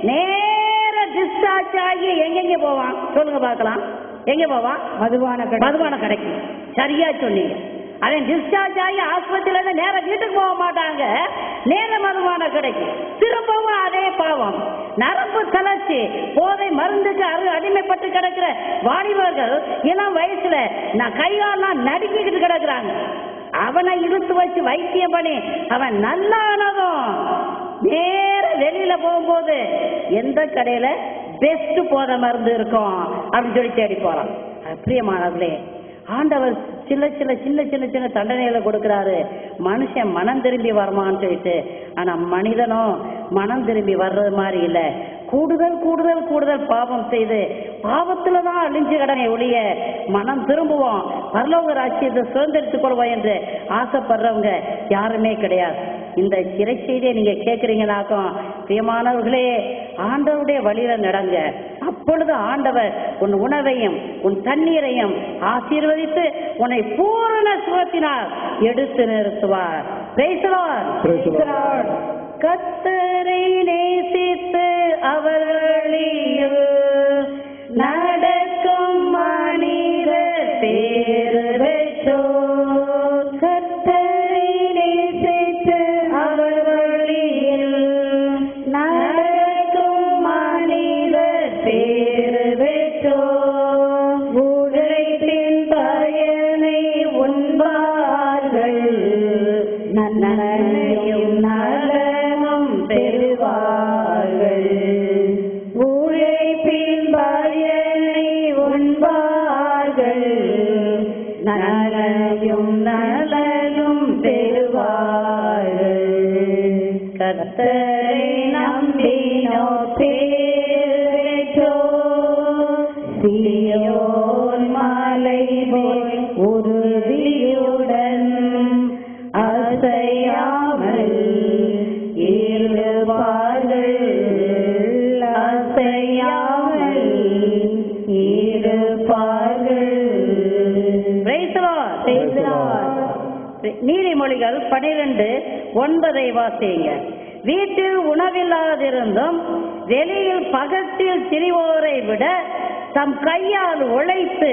நேர டிஸ்சார்ஜ் ஆகி எங்கெங்க போவான் சொல்லுங்க பார்க்கலாம்? எங்க போவான்? மதுபான கடைக்கு. சரியா சொன்னீங்க. அவன் டிஸ்சார்ஜ் ஆகி ஆஸ்பத்திரியில இருந்து நேர வீட்டுக்கு போக மாட்டாங்க, நேர மதுபான கடைக்கு. திரும்பவும் அதே பாவம். நரம்பு தளர்ச்சி போதை மருந்துக்கு அடிமைப்பட்டு கிடக்கிற வாலிபர்கள் இளம் வயசுல நான் கையாலாம் நடுக்கிட்டு கிடக்குறாங்க. அவனை இழுத்து வச்சு வைத்தியம் பண்ணி அவன் நல்லானதும் நேர வெளியில போகும்போது எந்த கடையில பெஸ்ட் போதை மருந்து இருக்கும் அப்படின்னு சொல்லி தேடி போறான். பிரியமானவர்களே, ஆண்டவர் சின்ன சின்ன தண்டனைகளை கொடுக்கிறாரு மனுஷன் மனம் திரும்பி வரமான்னு சொல்லிட்டு. ஆனா மனிதனும் மனம் திரும்பி வர்றது மாதிரி இல்லை. கூடுதல் பாவம் செய்து பாவத்துலதான் அழிஞ்சு கடனை ஒழிய மனம் திரும்புவோம் பரலோக ராஜ்யத்தை சுதந்திரித்துக் கொள்வோம் என்று ஆசைப்படுறவங்க யாருமே கிடையாது. இந்த சிறை செய்தியை நீங்க கேட்கறீங்கனாக்கும் பிரியமானவர்களே, ஆண்டவருடைய வழியில நடங்க. அப்பொழுது ஆண்டவர் உன் உணவையும் உன் தண்ணீரையும் ஆசீர்வதித்து உன்னை பூரண சுகத்தினால் எடுத்து நிறுத்துவார். கர்த்தரை நேசித்து அவர்களில் நடக்கும் மனிதர் பேறு பெற்றோர். கர்த்தரை நேசித்து அவர்களில் நடக்கும் மனிதர் பேறு பெற்றோர். உழைப்பின் பயனை உண்பார்கள், நன்மையும் நலனும் பெறுவார்கள். உழைப்பின் பயனை உண்பார்கள், நன்மையும் நலனும் பெறுவார்கள். கர்த்தரை நம்பினோர் பேறு பெற்றோர். சீயோன் மலை போல் உறுதியுடன் அசையாமல் இருப்பார்கள், அசையாமல் இருப்பார்கள். நீதிமொழிகள் 12:9 வாசிங்க. வீட்டில் உணவில்லாதிருந்தும் வெளியில் பகத்தில் திரிவோரை விட தம் கையால் உழைத்து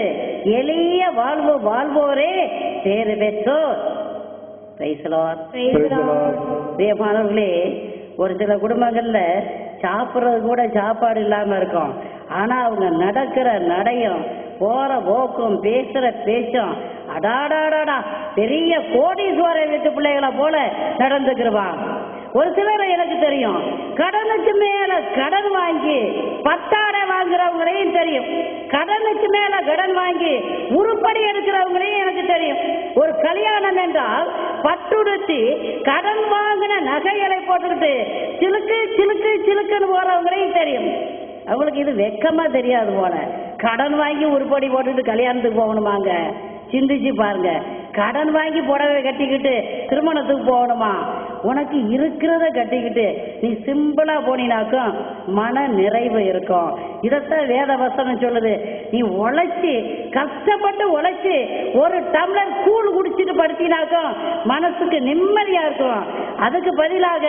எளிய வாழ்வு வாழ்வோரே பேறு பெற்றோர். பிரியமானவர்களே, ஒரு சில குடும்பங்கள்ல சாப்பிட்றது கூட சாப்பாடு இல்லாம இருக்கும். ஆனா அவங்க நடக்கிற நடையும் போற போக்கும் பேசுற பேச்சும் அடாடாடாடா பெரிய கோடீஸ்வர வீட்டு பிள்ளைகளை போல நடந்துக்கிருவாங்க. ஒரு சிலரை எனக்கு தெரியும், கடனுக்கு மேல கடன் வாங்கி பட்டாடை வாங்குறவங்களையும் தெரியும், கடனுக்கு மேல கடன் வாங்கி உருப்படி எடுக்கிறவங்களையும் எனக்கு தெரியும். ஒரு கல்யாணம் என்றால் பட்டுடுத்தி கடன் வாங்கின நகைகளை போட்டுக்கிட்டு சிலுக்கு சிலுக்கு சிலுக்குன்னு போறவங்களையும் தெரியும். அவங்களுக்கு இது வெக்கமா தெரியாது போல. கடன் வாங்கி உருப்படி போட்டுட்டு கல்யாணத்துக்கு போகணுமாங்க? சிந்திச்சு பாருங்க. கடன் வாங்கி புடவை கட்டிக்கிட்டு திருமணத்துக்கு போகணுமா? உனக்கு இருக்கிறத கட்டிக்கிட்டு நீ சிம்பிளா போனீனாக்கும் மன நிறைவு இருக்கும். இதத்தான் வேத வசனம் சொல்லுது. நீ உழைச்சி கஷ்டப்பட்டு உழைச்சி ஒரு டம்ளர் கூழ் குடிச்சிட்டு படுத்தினாக்கும் மனசுக்கு நிம்மதியா இருக்கும். அதுக்கு பதிலாக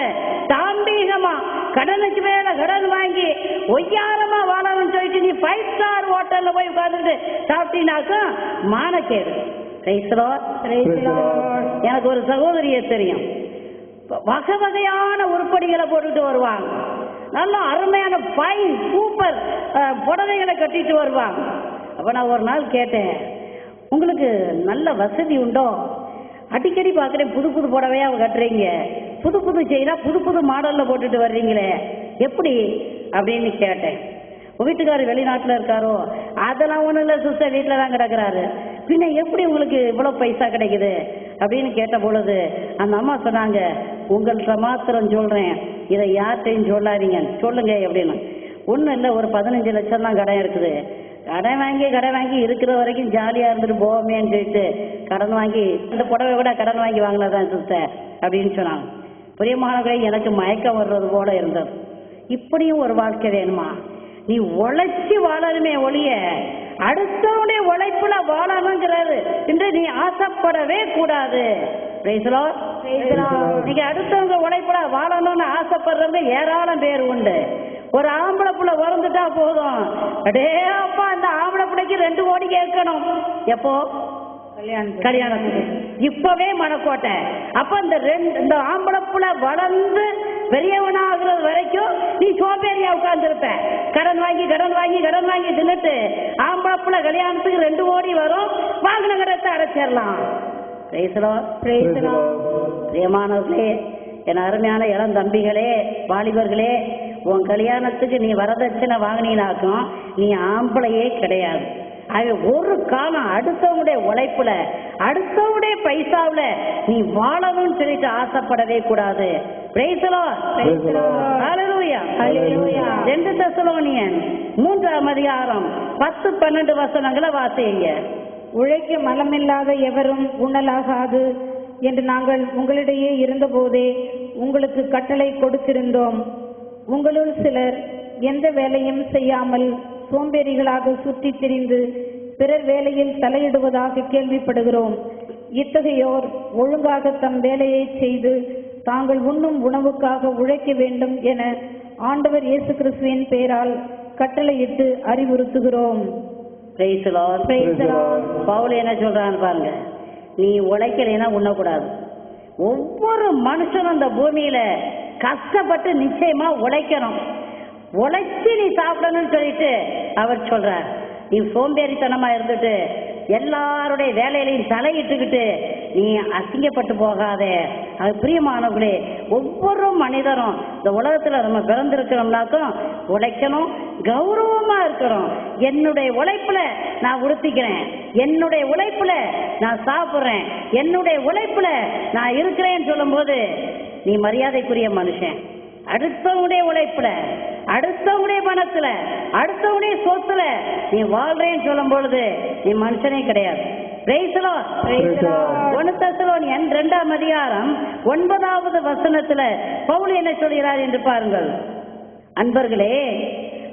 தாம்பீகமா கடனுக்கு மேல கடன் வாங்கி ஒய்யாரமா வாழணும்னு சொல்லிட்டு நீ 5 ஸ்டார் ஹோட்டல்ல போய் உட்கார்ந்துட்டு சாப்பிட்டீனாக்கும் மானக்கேடு. Praise the Lord. Praise the Lord. எனக்கு ஒரு சகோதரியை தெரியும். வகை வகையான உருப்படிகளை போட்டுட்டு வருவாங்க. நல்ல அருமையான ஃபைன் சூப்பர் புடவைகளை கட்டிட்டு வருவாங்க. அப்போ நான் ஒரு நாள் கேட்டேன், உங்களுக்கு நல்ல வசதி உண்டோ? அடிக்கடி பார்க்குறேன் புது புது புடவையாக கட்டுறீங்க, புது புது செயினா புது புது மாடலில் போட்டுட்டு வர்றீங்களே, எப்படி அப்படின்னு கேட்டேன். வீட்டுக்காரர் வெளிநாட்டில் இருக்காரோ? அதெல்லாம் ஒன்றும் இல்லை சிஸ்டர், வீட்டில் தான் கிடக்கிறாரு. பின்ன எப்படி உங்களுக்கு இவ்வளோ பைசா கிடைக்குது அப்படின்னு கேட்ட பொழுது அந்த அம்மா சொன்னாங்க, உங்கள்கிட்ட மாத்திரம் சொல்கிறேன், இதை யார்கிட்டையும் சொல்லாதீங்க, சொல்லுங்க அப்படின்னு. ஒன்றும் இல்லை, ஒரு 15 லட்சம் தான் கடன் இருக்குது. கடன் வாங்கி இருக்கிற வரைக்கும் ஜாலியாக இருந்துட்டு போவோமேன்னு சொல்லிட்டு கடன் வாங்கி, இந்த புடவை கூட கடன் வாங்கி வாங்கினதான் சிஸ்டர் அப்படின்னு சொன்னாங்க. பிரியமானவர்களே, எனக்கு மயக்கம் வர்றது போல இருந்தது. இப்படியும் ஒரு வாழ்க்கை வேணுமா? நீ உழைச்சி வாழணுமே ஒழிய அடுத்தவனுடைய உழைப்புல வாழணுங்கிறது இன்று நீ ஆசைப்படவே கூடாது. நீங்க அடுத்தவங்க உழைப்புல வாழணும்னு ஆசைப்படுறவங்க ஏராளம் பேர் உண்டு. ஒரு ஆம்பளை புள்ள பிறந்துட்டா போதும், அடே அப்பா அந்த ஆம்பளை பிள்ளைக்கு 2 கோடி கேட்கணும். எப்போ? கல்யாணத்துக்கு. இப்பவே மனக்கோட்டை. அப்ப இந்த ஆம்பளை புள்ள வளர்ந்து பெரியவனாகிறது வரைக்கும் நீ சோம்பேறியா உட்கார்ந்து இருப்ப. கடன் வாங்கி தின்னுட்டு ஆம்பளை புள்ள கல்யாணத்துக்கு 2 கோடி வரும், வாங்கின கடத்தை அடைச்சிடலாம். பிரியமானவர்களே, என் அருமையான இளம் தம்பிகளே, வாலிபர்களே, உன் கல்யாணத்துக்கு நீ வரதட்சணை வாங்கினாக்கும் நீ ஆம்பளையே கிடையாது. அது ஒரு காலம் அடுத்தவங்களுடைய உழைப்புல அடுத்தவங்களுடைய பைசாவுல நீ வாழணும்னு சொல்லிட்டு ஆசைப்படவே கூடாது. 2 தெசலோனியன் 3ஆம் அதிகாரம் 10-12 வசனங்களை வாசிங்க. உழைக்க மனமில்லாத எவரும் உண்ணலாகாது என்று நாங்கள் உங்களிடையே இருந்தபோதே உங்களுக்கு கட்டளை கொடுத்திருந்தோம். உங்களுள் சிலர் எந்த வேலையும் செய்யாமல் சோம்பேறிகளாக சுற்றி திரிந்து பிறர் வேலையில் தலையிடுவதாக கேள்விப்படுகிறோம். இத்தகையோர் ஒழுங்காக தம் வேலையை செய்து தாங்கள் உண்ணும் உணவுக்காக உழைக்க வேண்டும் என ஆண்டவர் இயேசு கிறிஸ்துவின் பெயரால் கட்டளையிட்டு அறிவுறுத்துகிறோம். பவுல் என்ன சொல்றான்னு பாருங்க, நீ உழைக்கலைன்னா உண்ணக்கூடாது. ஒவ்வொரு மனுஷனும் அந்த பூமியில கஷ்டப்பட்டு நிச்சயமா உழைக்கணும். உழைச்சி நீ சாப்பிடணும்னு சொல்லிட்டு அவர் சொல்றார். நீ சோம்பேறித்தனமா இருந்துட்டு எல்லாருடைய வேலையிலையும் தலையிட்டுக்கிட்டு நீ அசிங்கப்பட்டு போகாதே. அது பிரியமானவர்களே, ஒவ்வொரு மனிதரும் இந்த உலகத்துல நம்ம பிறந்திருக்கிறோம்னாக்கும் உழைக்கணும், கௌரவமா இருக்கணும். என்னுடைய உழைப்புல நான் உடுத்திக்கிறேன், என்னுடைய உழைப்புல நான் சாப்பிட்றேன், என்னுடைய உழைப்புல நான் இருக்கிறேன்னு சொல்லும் போது நீ மரியாதைக்குரிய மனுஷன். அடுத்தவனுடைய உழைப்புல அடுத்தவனுடைய பணத்துல அடுத்தவனுடைய சொத்துல நீ வாழ்றேன்னு சொல்லும் பொழுது நீ மனுஷனே கிடையாது. 1 தெசலோனியன் 2ஆம் அதிகாரம் 9வது வசனத்துல பவுல் என்ன சொல்கிறார் என்று பாருங்கள். அன்பர்களே,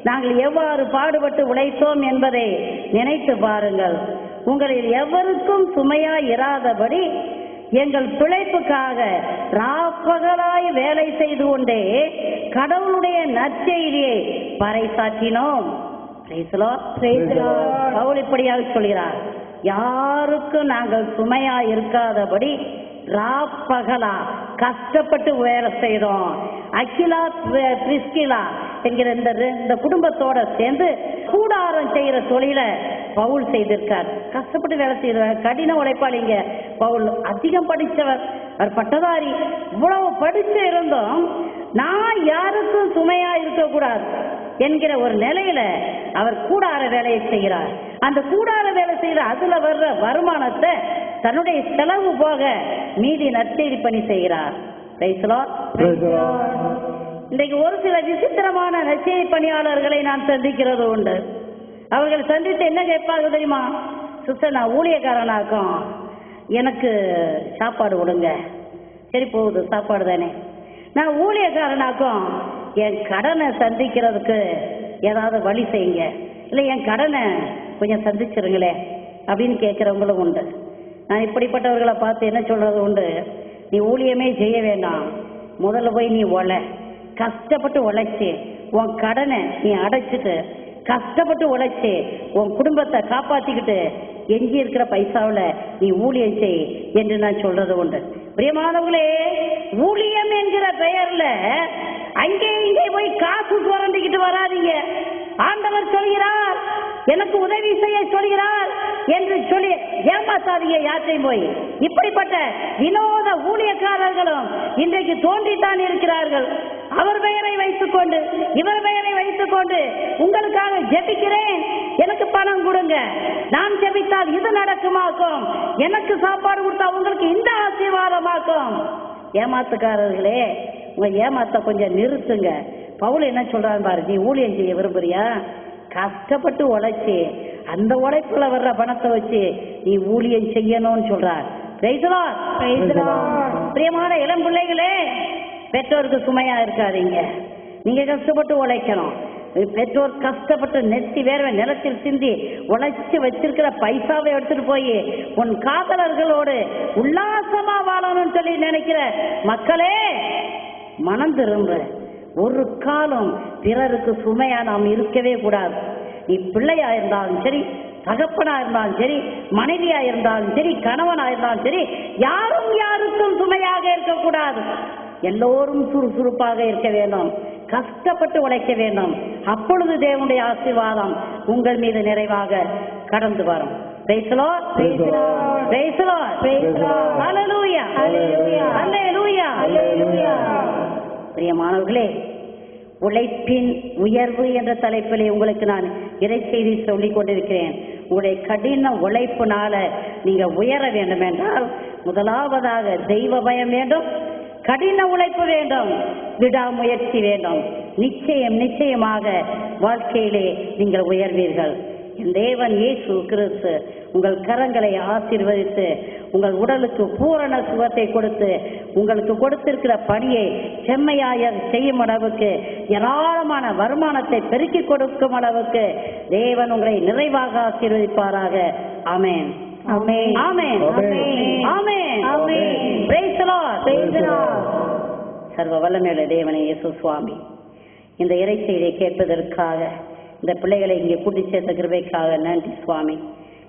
நாங்கள் எவ்வாறு பாடுபட்டு உழைத்தோம் என்பதை நினைத்து பாருங்கள். உங்களில் எவருக்கும் சுமையா இராதபடி எங்கள் பிழைப்புக்காக ராப்பகலாய் வேலை செய்து கொண்டே கடவுளுடைய நற்செய்தியை பறைசாற்றினோம். பவுல் இப்படியாக சொல்கிறார், யாருக்கும் நாங்கள் சுமையா இருக்காதபடி ராப்பகலா கஷ்டப்பட்டு வேலை செய்தோம். அகிலா பிரிஸ்கிலா என்கிற இந்த குடும்பத்தோட சேர்ந்து கூடாரம் செய்யற தொழில பவுல் செய்திருக்கார். கஷ்டப்பட்டு வேலை செய்தவர், கடின உழைப்பாளிங்க. பவுல் அதிகம் படித்தவர், அவர் பட்டதாரி. இவ்வளவு படிச்சு இருந்தும் நான் யாருக்கும் சுமையா இருக்கக்கூடாது என்கிற ஒரு நிலையில அவர் கூடார வேலையை செய்கிறார். அந்த கூடார வேலை செய்யற அதுல வர்ற வருமானத்தை தன்னுடைய செலவு போக மீதி நற்செய்தி பணி செய்கிறார். இன்றைக்கு ஒரு சில விசித்திரமான நற்செய்தி பணியாளர்களை நான் சந்திக்கிறது உண்டு. அவர்கள் சந்தித்து என்ன கேட்பாங்க தெரியுமா? சிஸ்டர், நான் ஊழியக்காரனாக்கும், எனக்கு சாப்பாடு கொடுங்க. சரி, போகுது, சாப்பாடு தானே. நான் ஊழியக்காரனாக்கும், என் கடனை சந்திக்கிறதுக்கு ஏதாவது வழி செய்யுங்க, இல்லை என் கடனை கொஞ்சம் சந்திச்சிருங்களே அப்படின்னு கேட்குறவங்களும் உண்டு. நான் இப்படிப்பட்டவர்களை பார்த்து என்ன சொல்றது உண்டு, நீ ஊழியமே செய்ய வேண்டாம், முதல்ல போய் நீ கஷ்டப்பட்டு உழைச்சி உன் கடனை நீ அடைச்சிட்டு கஷ்டப்பட்டு உழைச்சி உன் குடும்பத்தை காப்பாற்றிக்கிட்டு எஞ்சி இருக்கிற பைசாவில் நீ ஊழியம் செய் என்று நான் சொல்றது உண்டு. பிரியமானவர்களே, ஊழியம் என்கிற பெயர்ல அங்கே இங்கே போய் காசு சுரண்டிக்கிட்டு வராதீங்க. ஆண்டவர் சொல்கிறார், எனக்கு உதவி செய்ய சொல்கிறார் என்று சொல்லி ஏமாத்தாதீங்க யாற்றையும் போய். இப்படிப்பட்ட வினோத ஊழியக்காரர்களும் இன்றைக்கு தோன்றித்தான் இருக்கிறார்கள். அவர் பெயரை வைத்துக் கொண்டு இவர் பெயரை வைத்துக் கொண்டு உங்களுக்காக ஜெபிக்கிறேன், எனக்கு பணம் கொடுங்க, நான் ஜெபித்தால் இது நடக்குமாக்கும், எனக்கு சாப்பாடு கொடுத்தா உங்களுக்கு இந்த ஆசீர்வாதமாக்கும். ஏமாத்துக்காரர்களே, உங்க ஏமாத்த கொஞ்சம் நிறுத்துங்க. பவுல் என்ன சொல்றாரு பாரு, நீ ஊழியம் செய்ய விரும்புறியா? கஷ்டப்பட்டு உழைச்சி அந்த உழைப்புல வர்ற பணத்தை வச்சு நீ ஊழியம் செய்யணும்னு சொல்றார். பிரியமான இளம் பிள்ளைகளே, பெற்றோருக்கு சுமையா இருக்காதீங்க. நீங்க கஷ்டப்பட்டு உழைக்கணும். பெற்றோர் கஷ்டப்பட்டு நெத்தி வேர்வை நிலத்தில் சிந்தி உழைச்சி வச்சிருக்கிற பைசாவை எடுத்துட்டு போய் உன் காதலர்களோடு உல்லாசமா வாழணும்னு சொல்லி நினைக்கிற மக்களே, மனம் திரும்ப. ஒரு காலம் பிறருக்கு சுமையா நாம் இருக்கவே கூடாது. நீ பிள்ளையா இருந்தாலும் சரி, தகப்பனா இருந்தாலும் சரி, மனைவியா இருந்தாலும் சரி, கணவனா இருந்தாலும் சரி, யாரும் யாருக்கும் சுமையாக இருக்கக்கூடாது. எல்லோரும் சுறுசுறுப்பாக இருக்க வேண்டும், கஷ்டப்பட்டு உழைக்க வேண்டும். அப்பொழுது தேவனுடைய ஆசீர்வாதம் உங்கள் மீது நிறைவாக கடந்து வரும். Praise the Lord. Praise the Lord. Praise the Lord. Praise the Lord. Hallelujah. Hallelujah. Hallelujah. Hallelujah. பிரியமானவர்களே, உழைப்பின் உயர்வு என்ற தலைப்பிலே உங்களுக்கு நான் இறை செய்தி சொல்லிக் கொண்டிருக்கிறேன். உங்களுடைய கடின உழைப்புனால நீங்க உயர வேண்டும் என்றால் முதலாவதாக தெய்வ பயம் வேண்டும், கடின உழைப்பு வேண்டும், விடாமுயற்சி வேண்டும். நிச்சயமாக வாழ்க்கையிலே நீங்கள் உயர்வீர்கள். என் தேவன் இயேசு கிறிஸ்து உங்கள் கரங்களை ஆசீர்வதித்து உங்கள் உடலுக்கு பூரண சுகத்தை கொடுத்து உங்களுக்கு கொடுத்திருக்கிற பணியை செம்மையாக செய்யும் அளவுக்கு, ஏராளமான வருமானத்தை பெருக்கி கொடுக்கும் அளவுக்கு தேவன் உங்களை நிறைவாக ஆசீர்வதிப்பாராக. ஆமென். ஆமென். ஆமென். ஆமென். ஆமென். Praise the Lord. Praise the Lord. சர்வ வல்லமையுள்ள தேவனே இயேசு சுவாமி, இந்த இறை செய்தியை கேட்பதற்காக, இந்த பிள்ளைகளை இங்கே கூட்டி சேர்த்த கிருபைக்காக நன்றி சுவாமி.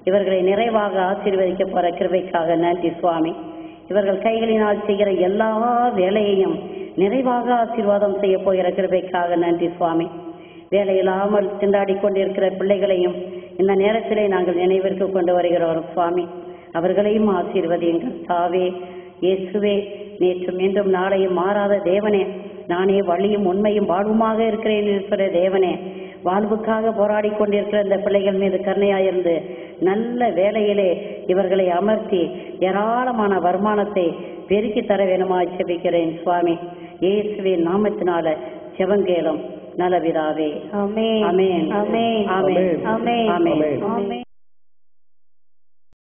இவர்களை நிறைவாக ஆசீர்வதிக்க போற கிருபைக்காக நன்றி சுவாமி. இவர்கள் கைகளினால் செய்கிற எல்லா வேலையையும் நிறைவாக ஆசீர்வாதம் செய்ய போகிற கிருபைக்காக நன்றி சுவாமி. வேலையில்லாமல் திண்டாடி கொண்டிருக்கிற பிள்ளைகளையும் இந்த நேரத்திலே நாங்கள் நினைவிற்கு கொண்டு வருகிறோம் சுவாமி. அவர்களையும் ஆசீர்வதியுங்கள் தாவே. இயேசுவே, நேற்று மீண்டும் நாளையும் மாறாத தேவனே, நானே வழியும் உண்மையும் வாழ்வுமாக இருக்கிறேன் இருக்கிற தேவனே, வாழ்வுக்காக போராடி கொண்டிருக்கிற இந்த பிள்ளைகள் மீது கருணையாயிருந்து நல்ல வேலையிலே இவர்களை அமர்த்தி ஏராளமான வருமானத்தை பெருக்கி தர வேணுமாய் ஜெபிக்கிறேன் சுவாமி. இயேசுவின் நாமத்தினால ஜெபங்கேளும் நல்ல பிதாவே. ஆமென். ஆமென். ஆமென். ஆமென். ஆமென். ஆமென்.